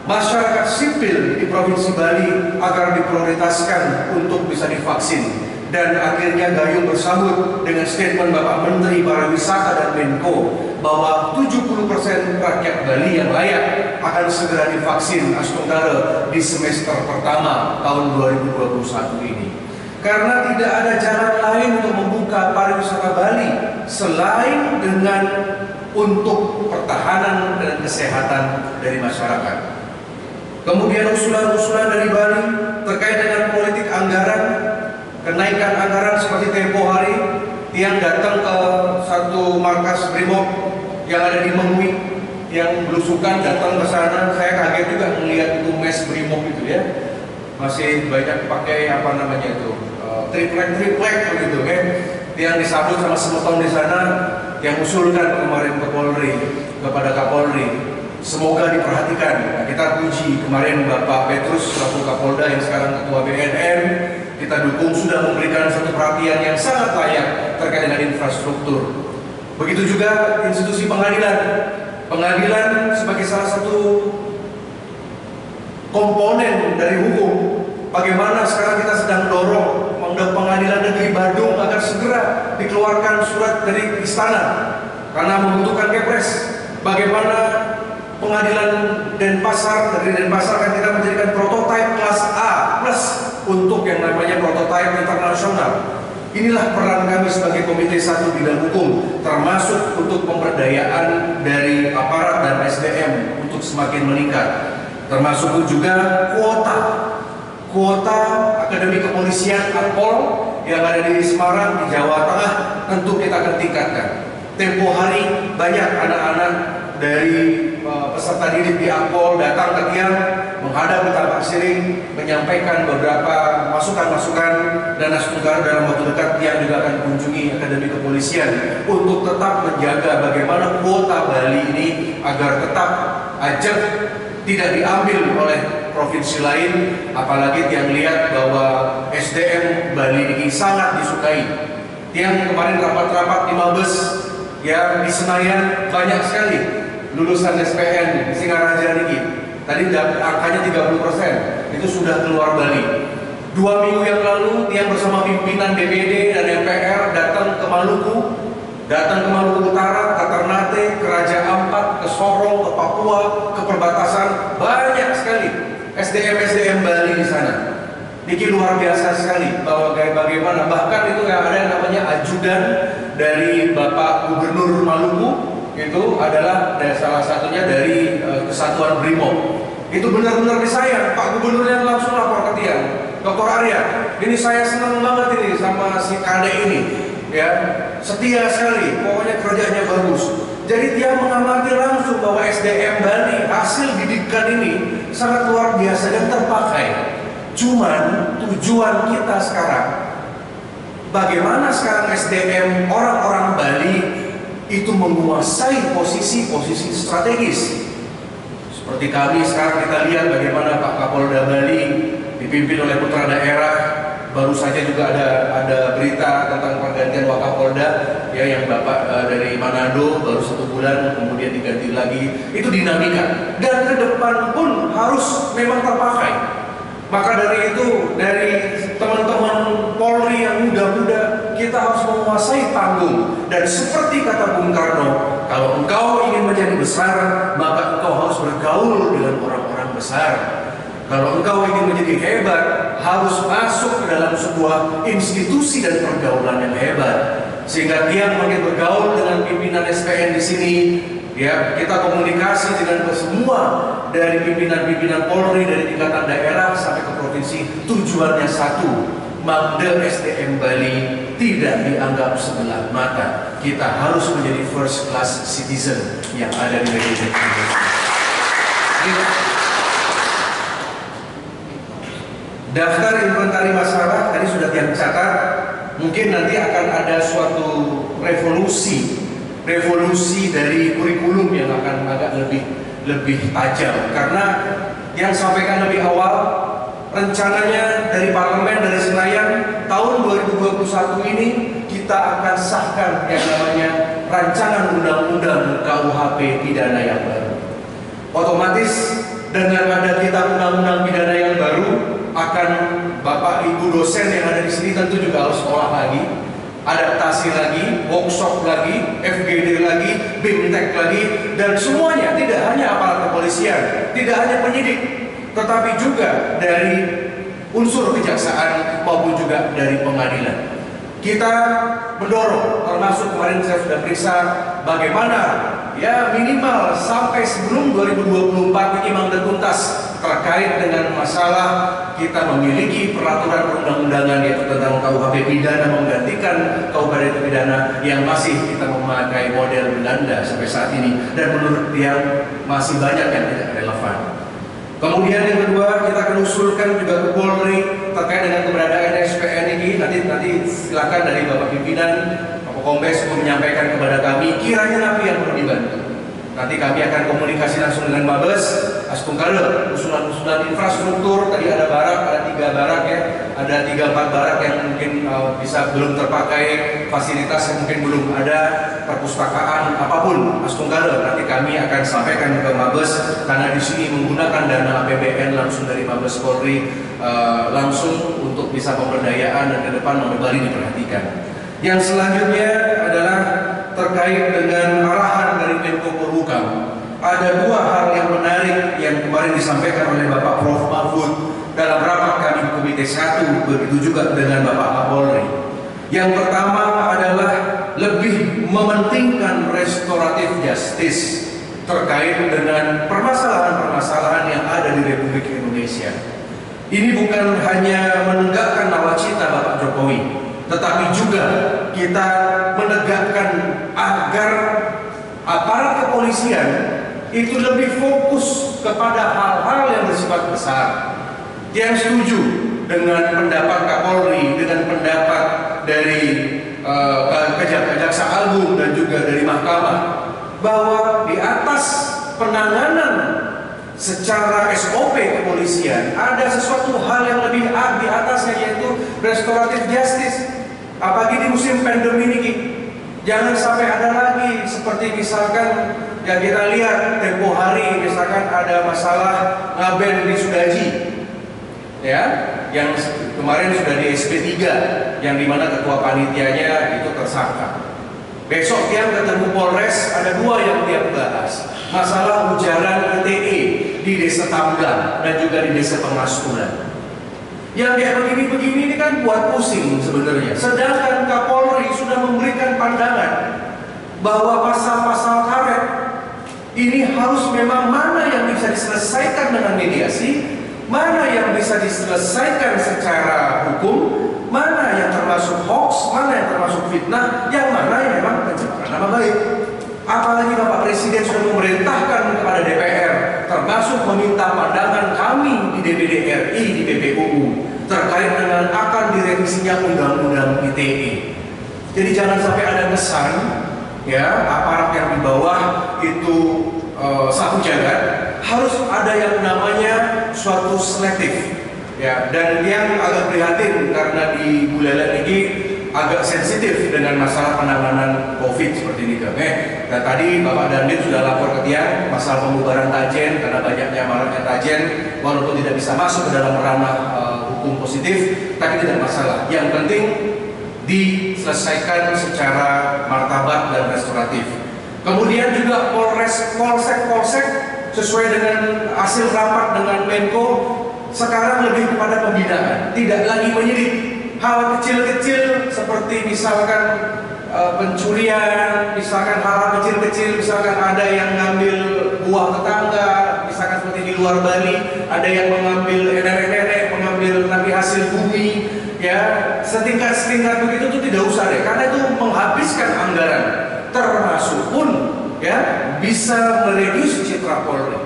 masyarakat sipil di Provinsi Bali agar diprioritaskan untuk bisa divaksin. Dan akhirnya gayung bersambut dengan statement Bapak Menteri Pariwisata dan Menko bahwa 70% rakyat Bali yang layak akan segera divaksin AstraZeneca di semester pertama tahun 2021 ini. Karena tidak ada jalan lain untuk membuka pariwisata Bali selain dengan untuk pertahanan dan kesehatan dari masyarakat. Kemudian usulan-usulan dari Bali terkait dengan politik anggaran, kenaikan anggaran seperti tempo hari yang datang ke satu markas Brimob yang ada di Mengwi, yang belusukan datang ke sana. Saya kaget juga melihat itu mes Brimob itu ya, masih banyak pakai apa namanya itu triplek begitu kan, yang disambut sama semeton di sana, yang usulkan kemarin ke Polri kepada Kapolri. Semoga diperhatikan. Nah, kita puji kemarin Bapak Petrus selaku Kapolda yang sekarang Ketua BNN, kita dukung sudah memberikan satu perhatian yang sangat layak terkait dengan infrastruktur. Begitu juga institusi pengadilan. Pengadilan sebagai salah satu komponen dari hukum. Bagaimana sekarang kita sedang dorong Pengadilan Negeri Bandung agar segera dikeluarkan surat dari istana karena membutuhkan Kepres. Bagaimana Pengadilan Denpasar, dari Denpasar akan kita menjadikan prototipe kelas A plus untuk yang namanya prototipe internasional. Inilah peran kami sebagai Komite 1 Bidang Hukum, termasuk untuk pemberdayaan dari aparat dan SDM untuk semakin meningkat. Termasuk juga kuota Akademi Kepolisian Akpol yang ada di Semarang, di Jawa Tengah, tentu kita akan tingkatkan. Tempo hari banyak anak-anak dari peserta didik di Akpol datang ke Tiang menghadap di Tampak Siring, menyampaikan beberapa masukan-masukan, dan AstraZeneca dalam waktu dekat Tiang juga akan kunjungi Akademi Kepolisian untuk tetap menjaga bagaimana kuota Bali ini agar tetap ajak tidak diambil oleh provinsi lain, apalagi Tiang lihat bahwa SDM Bali ini sangat disukai. Tiang kemarin rapat-rapat di Mabes ya di Senayan banyak sekali lulusan SPN di Singaraja ini. Tadi angkanya 30%, itu sudah keluar Bali. 2 minggu yang lalu Tiang bersama pimpinan DPD dan MPR datang ke Maluku Utara, ke Ternate, ke Raja Ampat, ke Sorong, ke Papua, ke perbatasan, banyak sekali SDM Bali di sana. Ini luar biasa sekali bahwa bagaimana bahkan itu ada yang namanya ajudan dari Bapak Gubernur Maluku, itu adalah salah satunya dari Kesatuan Brimob. Itu benar-benar disayang. Pak Gubernurnya langsung lapor ke Tiang, Dr. Arya, ini saya senang banget ini sama si Kade ini, ya setia sekali, pokoknya kerjanya bagus. Jadi dia mengamati langsung bahwa SDM Bali hasil didikan ini sangat luar biasa dan terpakai. Cuman tujuan kita sekarang, bagaimana sekarang SDM orang-orang Bali itu menguasai posisi-posisi strategis. Seperti kami sekarang kita lihat bagaimana Pak Kapolda Bali dipimpin oleh putra daerah. Baru saja juga ada berita tentang pergantian Wakapolda ya, yang Bapak dari Manado baru 1 bulan kemudian diganti lagi. Itu dinamika dan ke depan pun harus memang terpakai. Maka dari itu, dari teman-teman Polri yang muda-muda, kita harus menguasai panggung. Dan seperti kata Bung Karno, kalau engkau ingin menjadi besar, maka engkau harus bergaul dengan orang-orang besar. Kalau engkau ingin menjadi hebat, harus masuk ke dalam sebuah institusi dan pergaulan yang hebat. Sehingga dia makin bergaul dengan pimpinan SPN di sini. Ya, kita komunikasi dengan semua dari pimpinan-pimpinan Polri dari tingkatan daerah sampai ke provinsi. Tujuannya satu, Magda SDM Bali tidak dianggap sebelah mata. Kita harus menjadi first class citizen yang ada di Republik Indonesia. Daftar inventari masalah tadi sudah Tiang catat. Mungkin nanti akan ada suatu revolusi dari kurikulum yang akan agak lebih tajam, karena yang sampaikan lebih awal rencananya dari parlemen dari Senayan tahun 2021 ini kita kita akan sahkan yang namanya rancangan undang-undang KUHP pidana yang baru. Otomatis dengan ada kitab undang-undang pidana yang baru, akan Bapak Ibu dosen yang ada di sini tentu juga harus sekolah lagi, adaptasi lagi, workshop lagi, FGD lagi, BIMTEK lagi, dan semuanya tidak hanya aparat kepolisian, tidak hanya penyidik, tetapi juga dari unsur kejaksaan maupun juga dari pengadilan. Kita mendorong, termasuk kemarin saya sudah periksa bagaimana ya minimal sampai sebelum 2024 ini memang tuntas terkait dengan masalah kita memiliki peraturan perundang-undangan yaitu tentang KUHP pidana menggantikan KUHP pidana yang masih kita memakai model Belanda sampai saat ini, dan menurut dia masih banyak yang tidak relevan. Kemudian yang kedua, kita akan usulkan juga ke Polri terkait dengan keberadaan SPN ini. Nanti silakan dari Bapak Pimpinan, Bapak Kombes menyampaikan kepada kami kiranya apa yang perlu dibantu. Nanti kami akan komunikasi langsung dengan Mabes, Astungkale, usulan-usulan infrastruktur. Tadi ada barak, ada 3 barak ya, ada 3-4 barak yang mungkin bisa belum terpakai, fasilitas yang mungkin belum ada, perpustakaan, apapun Astungkale. Nanti kami akan sampaikan ke Mabes karena di sini menggunakan dana APBN langsung dari Mabes Polri langsung untuk bisa pemberdayaan dan ke depan kembali diperhatikan. Yang selanjutnya adalah terkait dengan arahan dari Menko Polhukam. Ada 2 hal yang menarik yang kemarin disampaikan oleh Bapak Prof. Mahfud dalam rapat kami Komite 1, begitu juga dengan Bapak Kapolri. Yang pertama adalah lebih mementingkan restoratif justice terkait dengan permasalahan-permasalahan yang ada di Republik Indonesia. Ini bukan hanya menegakkan nawacita Bapak Jokowi, tetapi juga kita menegakkan agar aparat kepolisian itu lebih fokus kepada hal-hal yang bersifat besar. Yang setuju dengan pendapat Kapolri, dengan pendapat dari Kejaksa Agung dan juga dari Mahkamah, bahwa di atas penanganan secara SOP kepolisian ada sesuatu hal yang lebih di atasnya, yaitu restoratif justice. Apalagi di musim pandemi ini, jangan sampai ada lagi seperti misalkan yang kita lihat tempo hari, misalkan ada masalah ngaben di Sudaji, ya, yang kemarin sudah di SP3, yang dimana ketua panitianya itu tersangka. Besok tiap ketemu Polres, ada 2 yang tiap bahas masalah ujaran ITE di Desa Tamblang dan juga di Desa Pengaskulan. Yang kayak begini-begini ini kan buat pusing sebenarnya. Sedangkan Kapolri sudah memberikan pandangan bahwa pasal-pasal karet ini harus memang mana yang bisa diselesaikan dengan mediasi, mana yang bisa diselesaikan secara hukum, mana yang termasuk hoax, mana yang termasuk fitnah, yang mana yang memang pencemaran nama baik. Apalagi Bapak Presiden sudah memerintahkan kepada DPR, termasuk meminta pandangan kami di DPD RI, di PPUU, terkait dengan akan direvisinya Undang-Undang ITE. Jadi jangan sampai ada kesan, ya, aparat yang di bawah itu sapu jagat. Harus ada yang namanya suatu selektif, ya. Dan yang agak prihatin karena di Buleleng ini agak sensitif dengan masalah penanganan COVID seperti ini, dan tadi Bapak Dandim sudah lapor ke Tiang masalah pembubaran Tajen karena banyaknya maraknya Tajen, walaupun tidak bisa masuk ke dalam ranah hukum positif, tapi tidak masalah. Yang penting diselesaikan secara martabat dan restoratif. Kemudian juga polsek sesuai dengan hasil rapat dengan Menko sekarang lebih kepada pembinaan, tidak lagi penyidik. Hal kecil-kecil seperti misalkan pencurian, misalkan hal kecil-kecil, misalkan ada yang ngambil buah tetangga, misalkan seperti di luar Bali, ada yang mengambil nenek-nenek, mengambil nanti hasil bumi, ya, setingkat begitu tuh tidak usah deh, karena itu menghabiskan anggaran, termasuk pun ya bisa mereduksi citra Polri.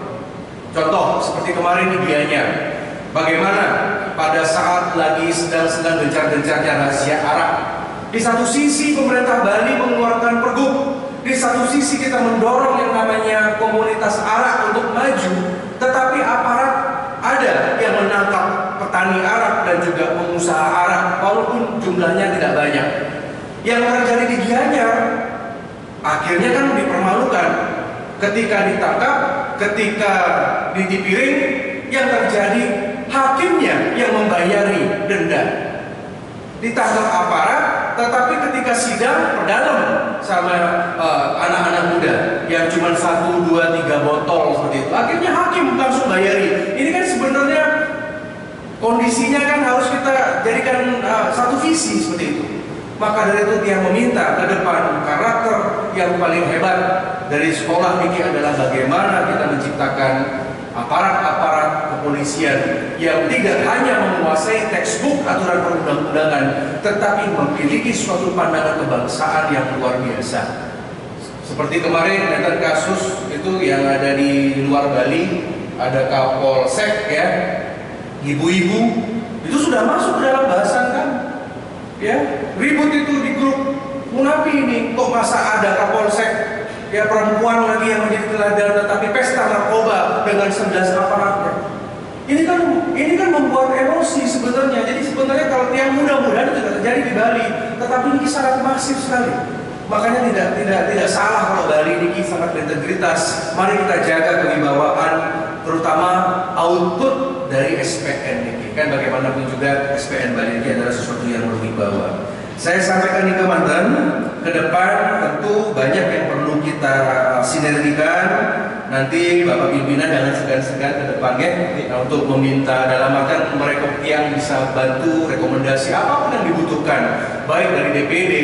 Contoh seperti kemarin di Gianyar, bagaimana pada saat lagi sedang gencar-gencarnya rahasia arak, di satu sisi pemerintah Bali mengeluarkan pergub, di satu sisi kita mendorong yang namanya komunitas arak untuk maju, tetapi aparat ada yang menangkap petani arak dan juga pengusaha arak, walaupun jumlahnya tidak banyak. Yang terjadi di Gianyar akhirnya kan dipermalukan. Ketika ditangkap, ketika ditipiring, yang terjadi hakimnya yang membayari denda. Ditangkap aparat, tetapi ketika sidang perdalam sama anak-anak muda yang cuma 1, 2, 3 botol seperti itu, akhirnya hakim langsung bayari. Ini kan sebenarnya kondisinya kan harus kita jadikan satu visi seperti itu. Maka dari itu dia meminta ke depan karakter yang paling hebat dari sekolah ini adalah bagaimana kita menciptakan aparat-aparat kepolisian yang tidak hanya menguasai textbook aturan perundang-undangan, tetapi memiliki suatu pandangan kebangsaan yang luar biasa. Seperti kemarin ada kasus itu yang ada di luar Bali, ada Kapolsek ya, ibu-ibu itu sudah masuk ke dalam bahasan kan, ya ribut itu di grup Munafi ini, kok masa ada Kapolsek ya perempuan lagi yang menjadi teladan, tetapi pesta narkoba dengan 11 aparatnya. Ini kan membuat emosi sebenarnya. Jadi sebenarnya kalau yang mudah-mudahan itu tidak terjadi di Bali, tetapi ini sangat masif sekali. Makanya tidak salah kalau Bali ini sangat berintegritas. Mari kita jaga kewibawaan, terutama output dari SPN ini. Kan bagaimanapun juga SPN Bali ini adalah sesuatu yang berwibawa. Saya sampaikan di Kementerian, ke depan tentu banyak yang perlu kita sinergikan. Nanti Bapak Pimpinan jangan segan-segan ke depannya untuk meminta dalam artian mereka yang bisa bantu rekomendasi apapun yang dibutuhkan, baik dari DPD,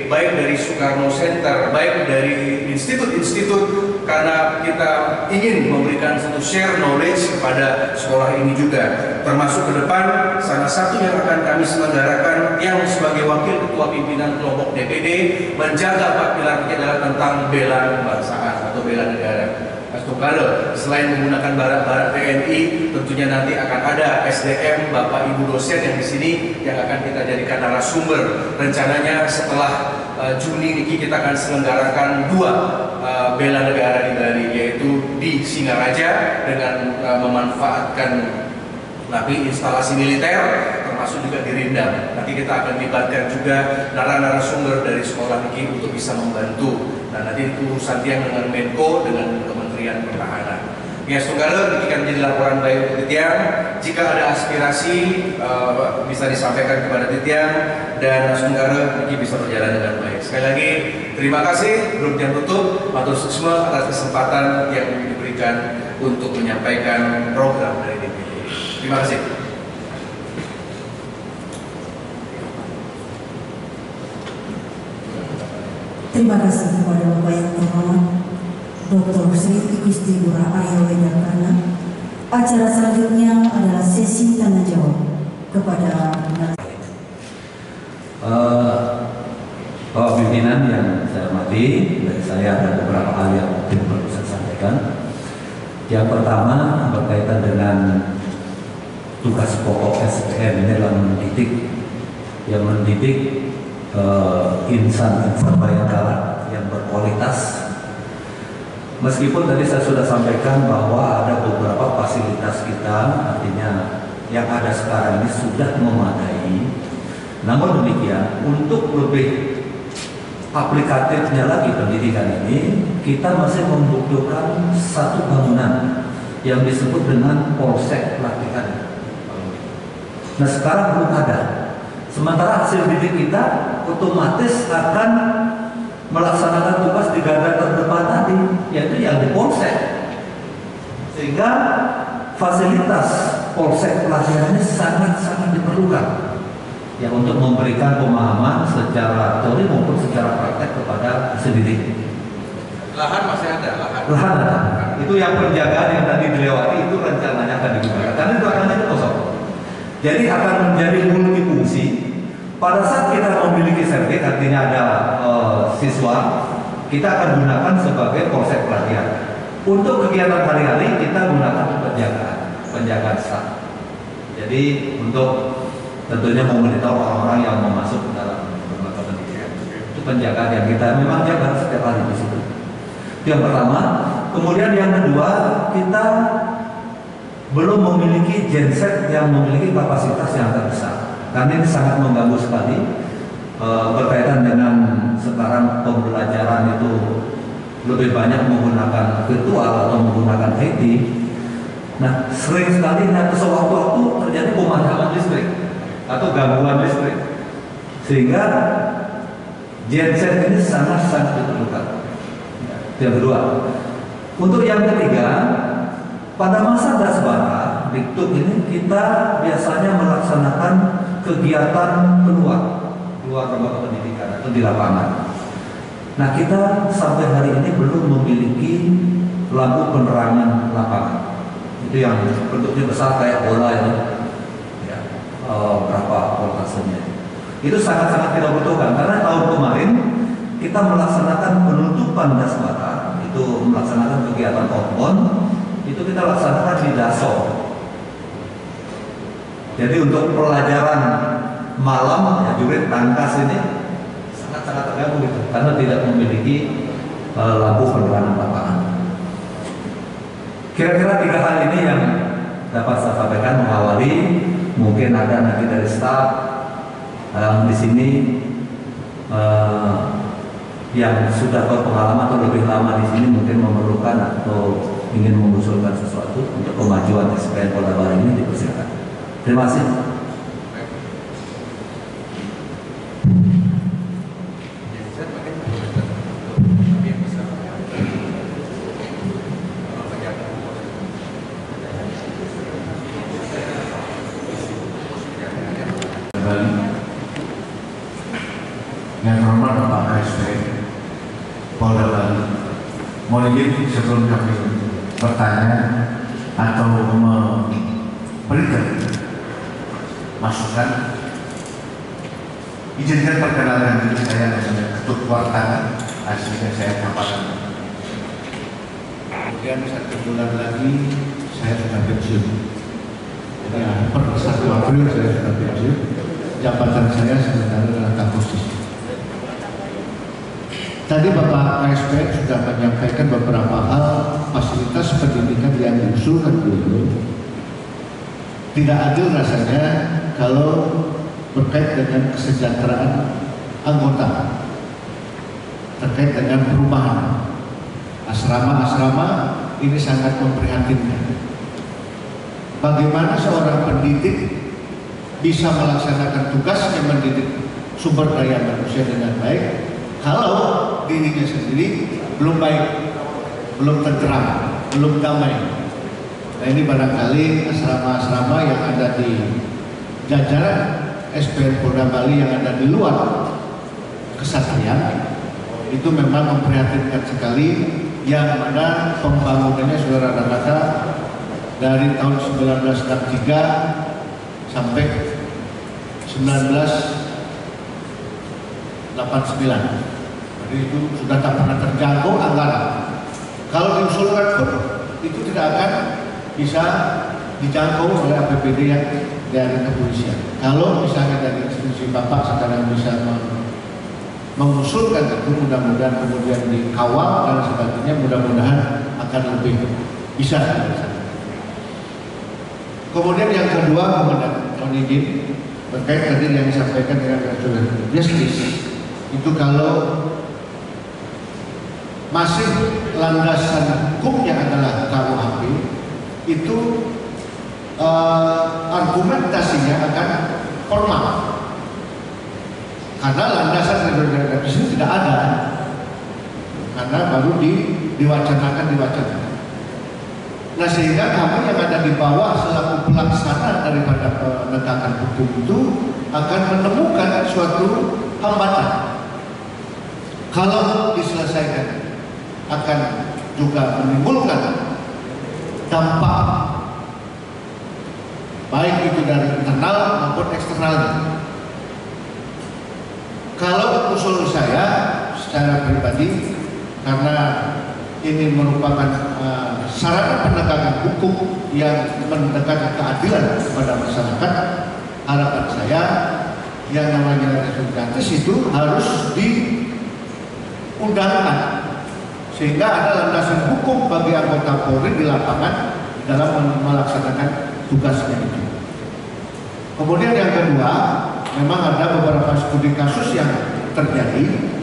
baik dari Soekarno Center, baik dari institut-institut, karena kita ingin memberikan satu share knowledge kepada sekolah ini juga. Termasuk ke depan salah satu yang akan kami selenggarakan yang sebagai wakil ketua pimpinan kelompok DPD menjaga 4 pilar ini adalah tentang bela kebangsaan atau bela negara. Tunggal selain menggunakan barang-barang TNI, tentunya nanti akan ada SDM Bapak Ibu dosen yang di sini yang akan kita jadikan narasumber. Rencananya setelah Juni ini kita akan selenggarakan 2 bela negara di Bali, yaitu di Singaraja dengan memanfaatkan tapi instalasi militer, termasuk juga di Rindam. Nanti kita akan libatkan juga narasumber dari sekolah ini untuk bisa membantu. Nah, nanti urusan tiang dengan Menko dengan Kementerian Pertahanan. Ya, Tunggala, ini kan menjadi laporan baik untuk Titiang. Jika ada aspirasi bisa disampaikan kepada Titiang dan Tunggala ini bisa berjalan dengan baik. Sekali lagi, terima kasih. Belum jam tutup. Matur suksma atas kesempatan yang diberikan untuk menyampaikan program dari DPD. Terima kasih. Terima kasih kepada Bapak yang terhormat Dr. Sri Igusti Ngurah Arya Wedarkana. Acara selanjutnya adalah sesi tanya jawab kepada Bapak pimpinan yang saya hormati, dari saya ada beberapa hal yang mungkin perlu saya sampaikan. Yang pertama berkaitan dengan tugas pokok SPN ini adalah mendidik insan-insan Bayangkara yang berkualitas. Meskipun tadi saya sudah sampaikan bahwa ada beberapa fasilitas kita, artinya yang ada sekarang ini sudah memadai. Namun demikian, untuk lebih aplikatifnya lagi pendidikan ini, kita masih membutuhkan satu bangunan yang disebut dengan polsek pelatihan. Nah, sekarang belum ada. Sementara hasil didik kita otomatis akan melaksanakan tugas di garda terdepan tadi, yaitu yang di polsek. Sehingga fasilitas polsek pelatihan ini sangat-sangat diperlukan, ya, untuk memberikan pemahaman secara teori maupun secara praktek kepada hasil didik. Lahan masih ada, Lahan ada. Itu yang penjagaan yang tadi dilewati itu rencananya akan digunakan. Karena belakangnya itu kosong. Jadi akan menjadi multifungsi. Pada saat kita memiliki servis, artinya ada siswa, kita akan gunakan sebagai polsek pelatihan. Untuk kegiatan hari-hari kita gunakan penjagaan staf. Jadi untuk tentunya memonitor orang-orang yang mau masuk ke dalam lembaga pendidikan. Itu penjagaan yang kita memang jaga setiap hari di situ. Itu yang pertama. Kemudian yang kedua, kita belum memiliki genset yang memiliki kapasitas yang terbesar. Karena ini sangat mengganggu sekali. berkaitan dengan sekarang pembelajaran itu lebih banyak menggunakan virtual atau menggunakan IT. Nah, sering sekali sewaktu-waktu terjadi pemadaman listrik atau gangguan listrik, sehingga genset ini sangat-sangat diperlukan. Yang kedua, untuk yang ketiga, pada masa dasbara Diktuk ini kita biasanya melaksanakan kegiatan keluar lembaga pendidikan atau di lapangan. Nah, kita sampai hari ini belum memiliki lampu penerangan lapangan. Itu yang bentuknya besar kayak bola itu, ya, berapa voltasenya. Itu sangat-sangat kita butuhkan karena tahun kemarin kita melaksanakan penutupan dasbara, itu melaksanakan kegiatan outbound, itu kita laksanakan di Daso. Jadi untuk pelajaran malam, ya, jurid tangkas ini sangat-sangat terganggu gitu, karena tidak memiliki lampu penerangan lapangan. Kira-kira 3 hal ini yang dapat saya sampaikan mengawali. Mungkin ada nanti dari staf di sini yang sudah berpengalaman atau lebih lama di sini mungkin memerlukan atau ingin mengusulkan sesuatu untuk kemajuan SPN Polda Bali ini, dipersilakan. Terima kasih. Yang hormat Bapak KSP Polda Bali, mohon izin sebelum kami bertanya atau memberikan masukan, izinkan perkenalan diri saya dengan Ketut Wartawan, aslinya saya Kapalan. Kemudian 1 bulan lagi saya sudah pensiun. Ya, per 1 April saya sudah pensiun. Jabatan saya sementara adalah Kapolres. Tadi Bapak KSP sudah menyampaikan beberapa hal fasilitas pendidikan yang diusulkan dulu. Tidak adil rasanya kalau berkait dengan kesejahteraan anggota, terkait dengan perumahan asrama-asrama, ini sangat memprihatinkan. Bagaimana seorang pendidik bisa melaksanakan tugasnya mendidik sumber daya manusia dengan baik kalau dirinya sendiri belum baik, belum tenteram, belum damai. Nah, ini barangkali asrama-asrama yang ada di jajaran SPN Polda Bali yang ada di luar kesatuan itu memang memprihatinkan sekali, yang mana pembangunannya saudara-saudara dari tahun 1963 sampai 1989. Jadi itu sudah tak pernah terjangkau anggaran. Kalau diusulkan pun itu tidak akan bisa dijangkau oleh APBD yang dari kepolisian. Kalau misalnya dari institusi Bapak sekarang bisa mengusulkan itu, mudah-mudahan kemudian dikawal dan sebagainya, mudah-mudahan akan lebih bisa. Kemudian yang kedua, mohon izin terkait tadi yang disampaikan dengan justice, itu kalau masih landasan hukumnya adalah KUHP, itu argumentasinya akan formal, karena landasan dari sini tidak ada, karena baru diwacanakan. Nah, sehingga kami yang ada di bawah selaku pelaksana daripada penegakan hukum itu akan menemukan suatu hambatan. Kalau diselesaikan akan juga menimbulkan dampak baik itu dari internal maupun eksternalnya. Kalau usul saya secara pribadi, karena ini merupakan sarana penegakan hukum yang mendekatkan keadilan kepada masyarakat, harapan saya yang namanya restu gratis itu harus diundangkan, sehingga ada landasan hukum bagi anggota Polri di lapangan dalam melaksanakan tugasnya itu. Kemudian yang kedua, memang ada beberapa studi kasus yang terjadi.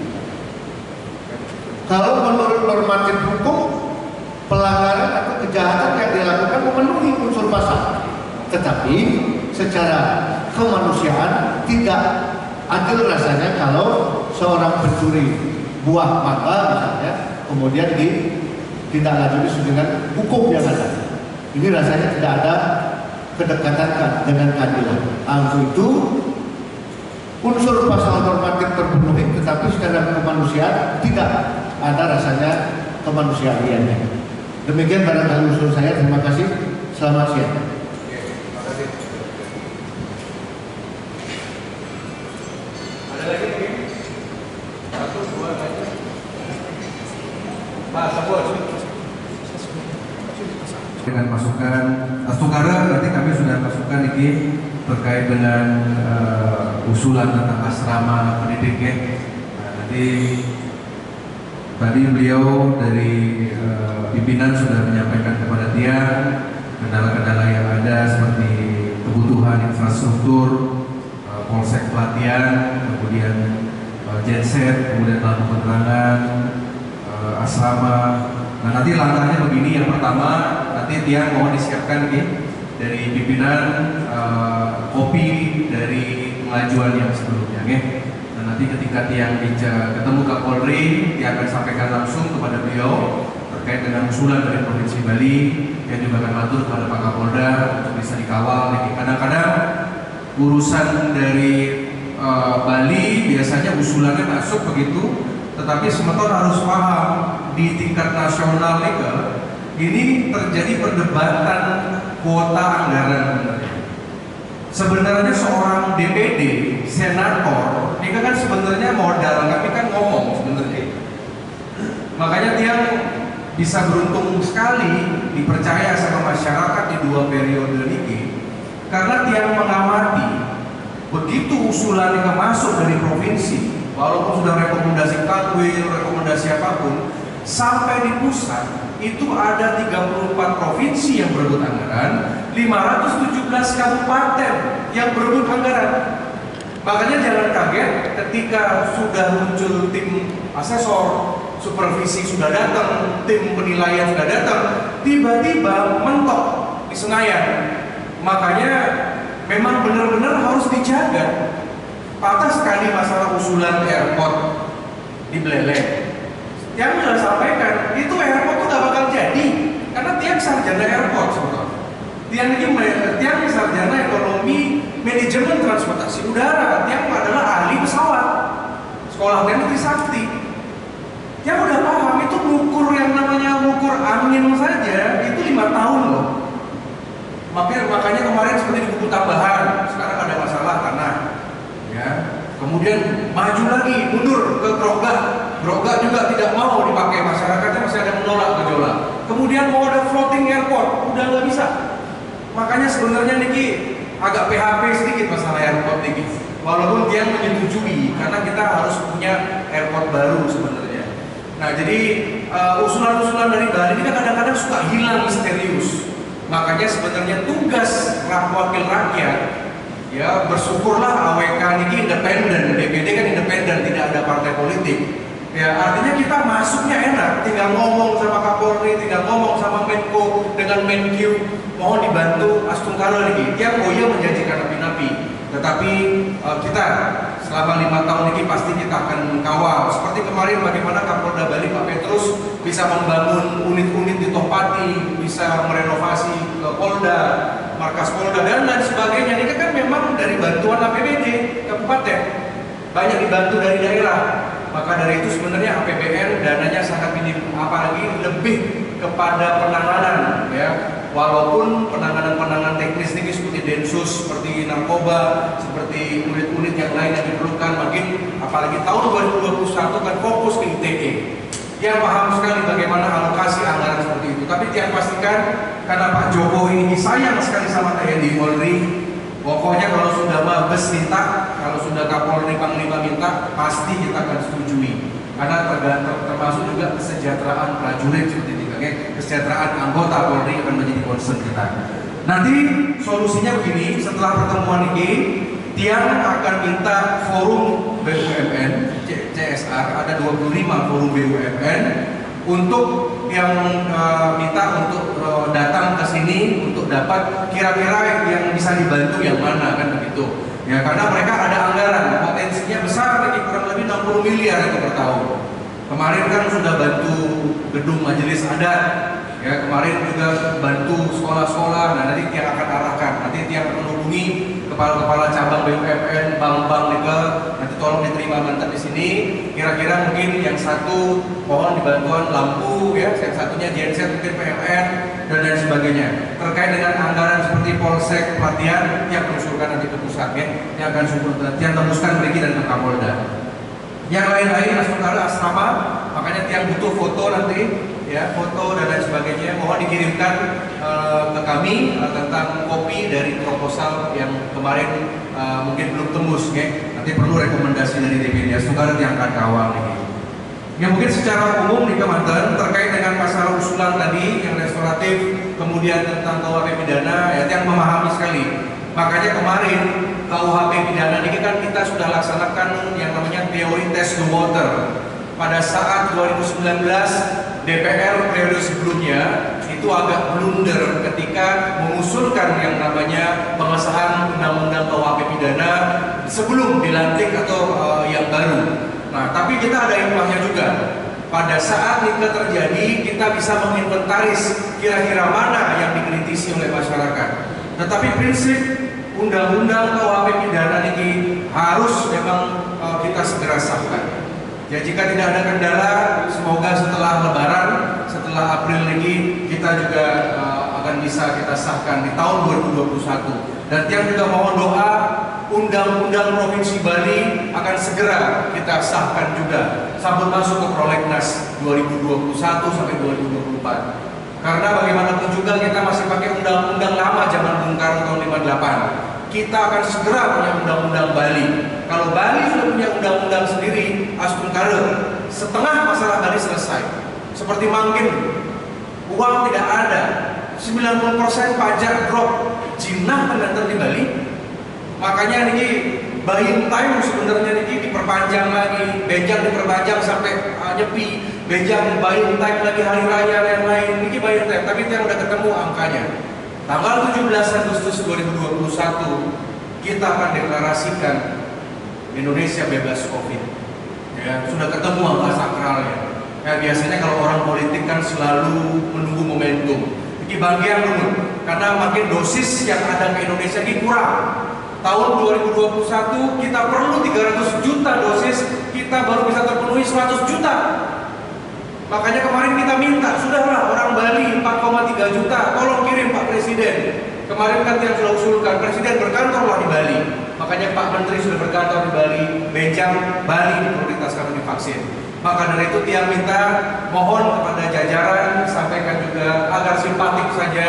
Kalau menurut normatif hukum, pelanggaran atau kejahatan yang dilakukan memenuhi unsur pasal, tetapi secara kemanusiaan tidak adil rasanya kalau seorang pencuri buah mangga misalnya kemudian ditindaklanjuti dengan hukum yang ada. Ini rasanya tidak ada kedekatan dengan keadilan. Untuk itu unsur pasal normatif terpenuhi, tetapi secara kemanusiaan tidak ada rasanya kemanusiaannya. Demikian barangkali usul saya. Terima kasih. Selamat siang. Terima kasih. Ada lagi mungkin? Satu, dua, tiga. Pak, Sabun. Dengan masukan Astukara, nanti kami sudah masukkan ini terkait dengan usulan tentang asrama pendidik ya. Nanti tadi beliau dari pimpinan sudah menyampaikan kepada Tiang kendala-kendala yang ada seperti kebutuhan infrastruktur, polsek pelatihan, kemudian genset, kemudian lampu penerangan, asrama. Nah nanti langkahnya begini, yang pertama nanti Tiang mohon disiapkan dari pimpinan kopi dari pengajuan yang sebelumnya Nah nanti ketika Tiang ketemu Kapolri, Tiang akan sampaikan langsung kepada beliau terkait dengan usulan dari Provinsi Bali, yang juga akan matur kepada Pak Kapolda untuk bisa dikawal. Kadang-kadang urusan dari Bali biasanya usulannya masuk begitu, tetapi sementara harus paham di tingkat nasional legal ini terjadi perdebatan kuota anggaran. Sebenarnya seorang DPD, senator, ini kan sebenarnya modal, tapi kan ngomong sebenarnya. Makanya dia bisa beruntung sekali dipercaya sama masyarakat di 2 periode ini, karena dia mengamati begitu usulan yang masuk dari provinsi, walaupun sudah rekomendasi kanwil, rekomendasi apapun, sampai di pusat itu ada 34 provinsi yang berebut anggaran, 517 kabupaten yang berebut anggaran. Makanya jangan kaget ketika sudah muncul tim asesor, supervisi sudah datang, tim penilaian sudah datang, tiba-tiba mentok di Senayan. Makanya memang benar-benar harus dijaga. Patah sekali masalah usulan airport di Beleleng. Yang sudah sampaikan, itu airport itu gak bakal jadi, karena Tiang sarjana airport sebetulnya. Tiang sarjana ekonomi manajemen transportasi udara. Tiang adalah ahli pesawat. Sekolah Tiang Trisakti. Yang udah paham itu ngukur yang namanya ngukur angin saja itu 5 tahun loh. Makanya kemarin seperti di buku tambahan, sekarang ada masalah tanah. Ya. Kemudian maju lagi, mundur ke Grogak. Grogak juga tidak mau dipakai, masyarakatnya masih ada menolak gejolak. Kemudian mau ada floating airport, udah nggak bisa. Makanya sebenarnya Niki agak PHP sedikit masalah airport Niki. Walaupun dia menyetujui, karena kita harus punya airport baru sebenarnya. Nah jadi usulan-usulan dari Bali ini kadang-kadang suka hilang misterius. Makanya sebenarnya tugas wakil rakyat, ya bersyukurlah AWK ini independen, DPD kan independen, tidak ada partai politik. Ya artinya kita masuknya enak, tinggal ngomong sama Kapolri, tinggal ngomong sama Menko dengan Menkyu, mohon dibantu Astungkara ini. Dia menjanjikan napi-napi, tetapi kita selama 5 tahun ini pasti kita akan kawal. Seperti kemarin bagaimana Kapolda Bali Pak Petrus bisa membangun unit-unit di Tohpati, bisa merenovasi Polda, markas Polda dan lain sebagainya. Ini kan memang dari bantuan APBD kabupaten, banyak dibantu dari daerah. Maka dari itu sebenarnya APBN dananya sangat minim, apalagi lebih kepada penanganan ya. Walaupun penanganan teknis ini seperti Densus, seperti narkoba, seperti unit-unit yang lain yang diperlukan, makin apalagi tahun 2021 kan fokus ke ITE. Dia paham sekali bagaimana alokasi anggaran seperti itu. Tapi dia pastikan karena Pak Jokowi ini sayang sekali sama TNI Polri, pokoknya kalau sudah Mabes minta, kalau sudah Kapolri Panglima minta, pasti kita akan setujui. Karena termasuk juga kesejahteraan prajurit seperti itu, kesejahteraan anggota Polri akan menjadi concern kita. Nanti solusinya begini, setelah pertemuan ini Tiang akan minta forum BUMN CSR, ada 25 forum BUMN untuk yang minta untuk datang ke sini untuk dapat kira-kira yang bisa dibantu yang mana kan begitu. Ya, karena mereka ada anggaran, potensinya besar lagi, kurang lebih 60 miliar itu per tahun. Kemarin kan sudah bantu gedung majelis adat, ya kemarin juga bantu sekolah-sekolah. Nah nanti Tiang akan arahkan, nanti Tiang akan hubungi kepala-kepala cabang BUMN, bank-bank juga, nanti tolong diterima mantap di sini. Kira-kira mungkin yang satu mohon dibantuan lampu, ya, yang satunya genset mungkin PLN dan lain sebagainya. Terkait dengan anggaran seperti polsek, pelatihan, Tiang mengusulkan nanti ke pusat, ya, yang akan Tiang tembuskan pergi dan ke Kapolda. Yang lain-lain asrama, makanya Tiang butuh foto nanti, ya, foto dan lain sebagainya. Mohon dikirimkan ke kami tentang kopi dari proposal yang kemarin mungkin belum tembus, ya. Nanti perlu rekomendasi dari DPD Astunggara yang akan kawal ini. Ya mungkin secara umum di Kementerian terkait dengan masalah usulan tadi yang restoratif, kemudian tentang KUHP pidana, ya Tiang memahami sekali. Makanya kemarin KUHP pidana ini kan kita sudah laksanakan yang namanya teori test the water. Pada saat 2019 DPR periode sebelumnya itu agak blunder ketika mengusulkan yang namanya pengesahan undang-undang KUHP pidana sebelum dilantik atau yang baru. Nah, tapi kita ada hikmahnya juga. Pada saat itu terjadi, kita bisa menginventaris kira-kira mana yang dikritisi oleh masyarakat. Tetapi prinsip undang-undang KUHP pidana ini harus memang kita segera sahkan. Ya, jika tidak ada kendala, semoga setelah Lebaran, setelah April ini kita juga akan bisa kita sahkan di tahun 2021. Dan Tiang juga mohon doa, Undang-Undang Provinsi Bali akan segera kita sahkan juga sampai masuk ke Prolegnas 2021 sampai 2024. Karena bagaimanapun juga kita masih pakai undang-undang lama zaman Bung Karno tahun 58. Kita akan segera punya undang-undang Bali. Kalau Bali sudah punya undang-undang sendiri, Astunggara, setengah masalah Bali selesai. Seperti Mangkin, uang tidak ada, 90% pajak drop, jinah pendatang di Bali. Makanya ini buying time sebenarnya ini diperpanjang lagi, bejang diperpanjang sampai nyepi, bejang buying time lagi hari raya yang lain, ini buying time. Tapi kita udah ketemu angkanya. Tanggal 17 Agustus 2021 kita akan deklarasikan Indonesia bebas COVID. Ya, sudah ketemu angka sakralnya. Ya, biasanya kalau orang politik kan selalu menunggu momentum. Ini bagian dulu, karena makin dosis yang ada ke Indonesia ini kurang. Tahun 2021 kita perlu 300 juta dosis, kita baru bisa terpenuhi 100 juta. Makanya kemarin kita minta, sudahlah orang Bali 4,3 juta, tolong kirim Pak Presiden. Kemarin kan yang sudah usulkan, Presiden berkantorlah di Bali. Makanya Pak Menteri sudah berkantor di Bali, Benjang Bali diprioritaskan untuk divaksin. Maka dari itu Tiang minta, mohon kepada jajaran, sampaikan juga agar simpatik saja.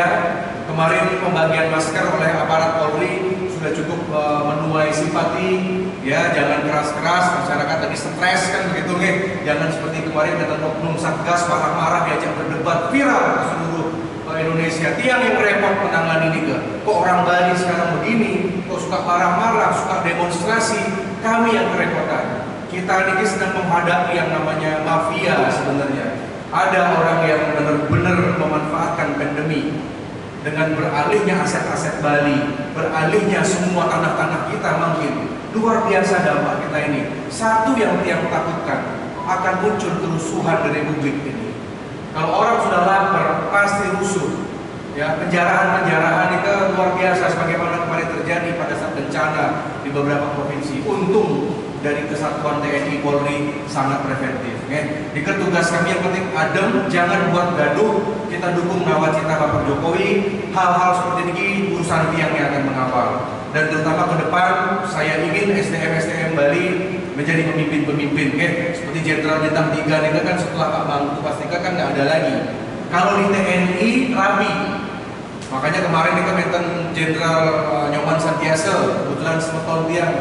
Kemarin pembagian masker oleh aparat Polri sudah cukup menuai simpati, ya jangan keras-keras, masyarakat tadi stres kan begitu nih, jangan seperti kemarin datang oknum Satgas marah-marah diajak berdebat viral ke seluruh Indonesia. Tiang yang repot menangani ini kok orang Bali sekarang begini, kok suka marah-marah, suka demonstrasi, kami yang kerepotan. Kita ini sedang menghadapi yang namanya mafia sebenarnya. Ada orang yang benar-benar memanfaatkan pandemi dengan beralihnya aset-aset Bali, beralihnya semua tanah-tanah kita mungkin. Luar biasa dampak kita ini. Satu yang Tiang takutkan, akan muncul kerusuhan di Republik ini. Kalau orang sudah lapar, pasti rusuh. Ya, penjarahan-penjarahan itu luar biasa sebagaimana kemarin terjadi pada saat bencana di beberapa provinsi. Untung dari kesatuan TNI Polri sangat preventif. Di tugas kami yang penting adem, jangan buat gaduh. Kita dukung nawacita Bapak Jokowi. Hal-hal seperti ini urusan Tiang yang akan mengawal. Dan terutama ke depan saya ingin SDM Bali menjadi pemimpin-pemimpin. Seperti Jenderal Bintang 3 ini kan setelah Pak Bangku pastikan kan nggak ada lagi. Kalau di TNI rapi. Makanya kemarin kita Menten Jenderal Nyoman Santiasa kebetulan semeton Tiang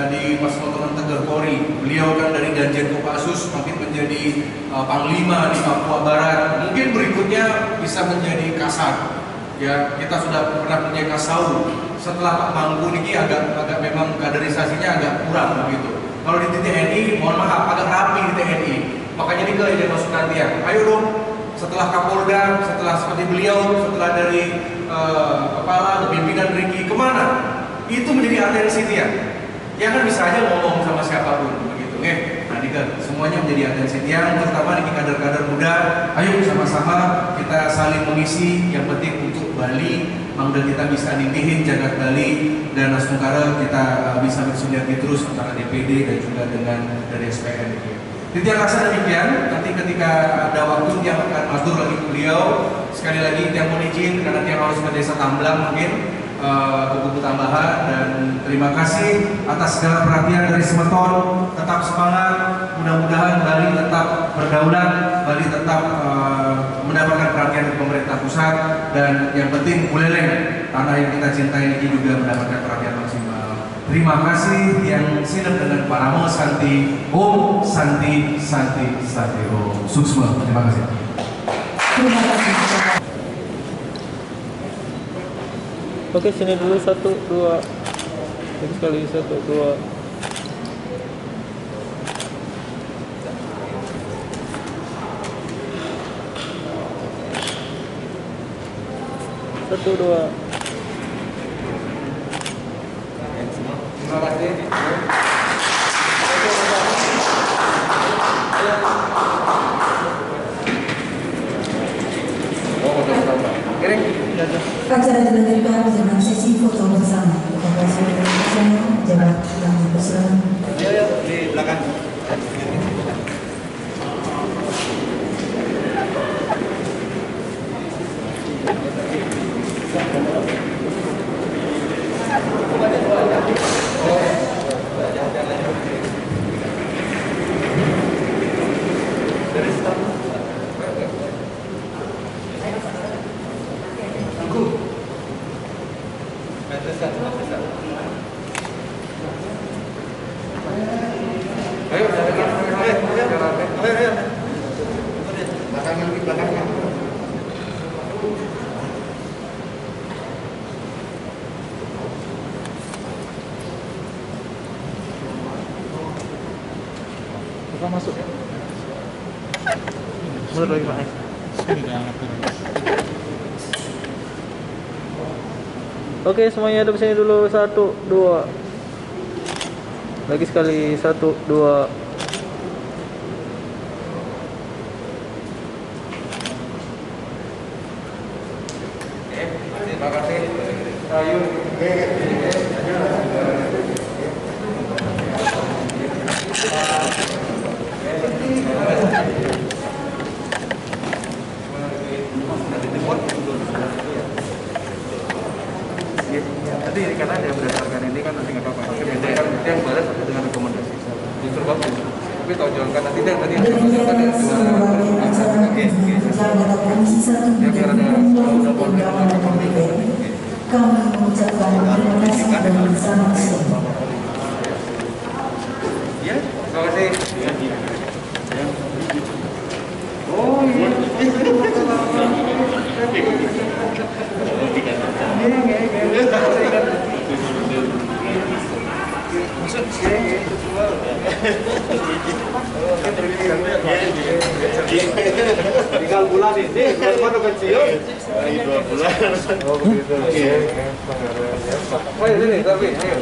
di Pasmotonan Tegar Polri. Beliau kan dari Danjen Kopassus makin menjadi Panglima di Papua Barat. Mungkin berikutnya bisa menjadi Kasat. Ya, kita sudah pernah punya Kasau setelah Pak Mangku ini agak memang kaderisasinya agak kurang begitu. Kalau di TNI, mohon maaf, agak rapi di TNI. Makanya ini ke ide masuk nanti ya. Ayo dong, setelah Kapolda, setelah seperti beliau, setelah dari kepala pimpinan Riki, kemana? Itu menjadi atensi dia. Ya kan bisa aja ngomong sama siapapun begitu, Nah, ini kan semuanya menjadi atensi dia, terutama di kader-kader muda. Ayo sama-sama kita saling mengisi. Yang penting untuk Bali, mangga kita bisa ninggihin jagat Bali, dan Asmungkara kita bisa bersinergi terus antara DPD dan juga dengan dari SPN. Titian rasa demikian. Nanti ketika ada waktu yang akan matur lagi ke beliau. Sekali lagi yang mohon izin karena yang harus ke Desa Tamblang mungkin buku tambahan, dan terima kasih atas segala perhatian dari Semeton. Tetap semangat, mudah-mudahan Bali tetap berdaulat, Bali tetap mendapatkan perhatian dari pemerintah pusat, dan yang penting Buleleng, tanah yang kita cintai ini juga mendapatkan perhatian maksimal. Terima kasih yang sinep dengan Paramo Santi Om Santi Santi Santi Om Suksma. Terima kasih. Terima kasih. Oke, sini dulu 1, 2. Lagi sekali 1, 2. Satu, dua. Terima kasih. Acara dilanjutkan dengan sesi foto bersama. Kepada saudara bersama, jabat yang bersama. Ya, di belakang. Bukan masuk ya? Mundur lagi Pak. Oke, semuanya ada di sini dulu. 1, 2. Lagi sekali 1, 2. Terima kasih. Ayo. Nanti karena ada berdasarkan ini kan nanti nggak apa-apa. Yang balas dengan rekomendasi. Justru bagus. Tapi tonjolkan nanti dan tadi Demikian sebagai acara berjalan dalam Komisi 1 dan Pengawalan DPR. Kami mengucapkan terima kasih dan selamat siang. Ya, terima kasih. Oh iya. Tinggal bulan ini, baru kecil. 2 bulan. Oh begitu. Oh ini, tapi ayo.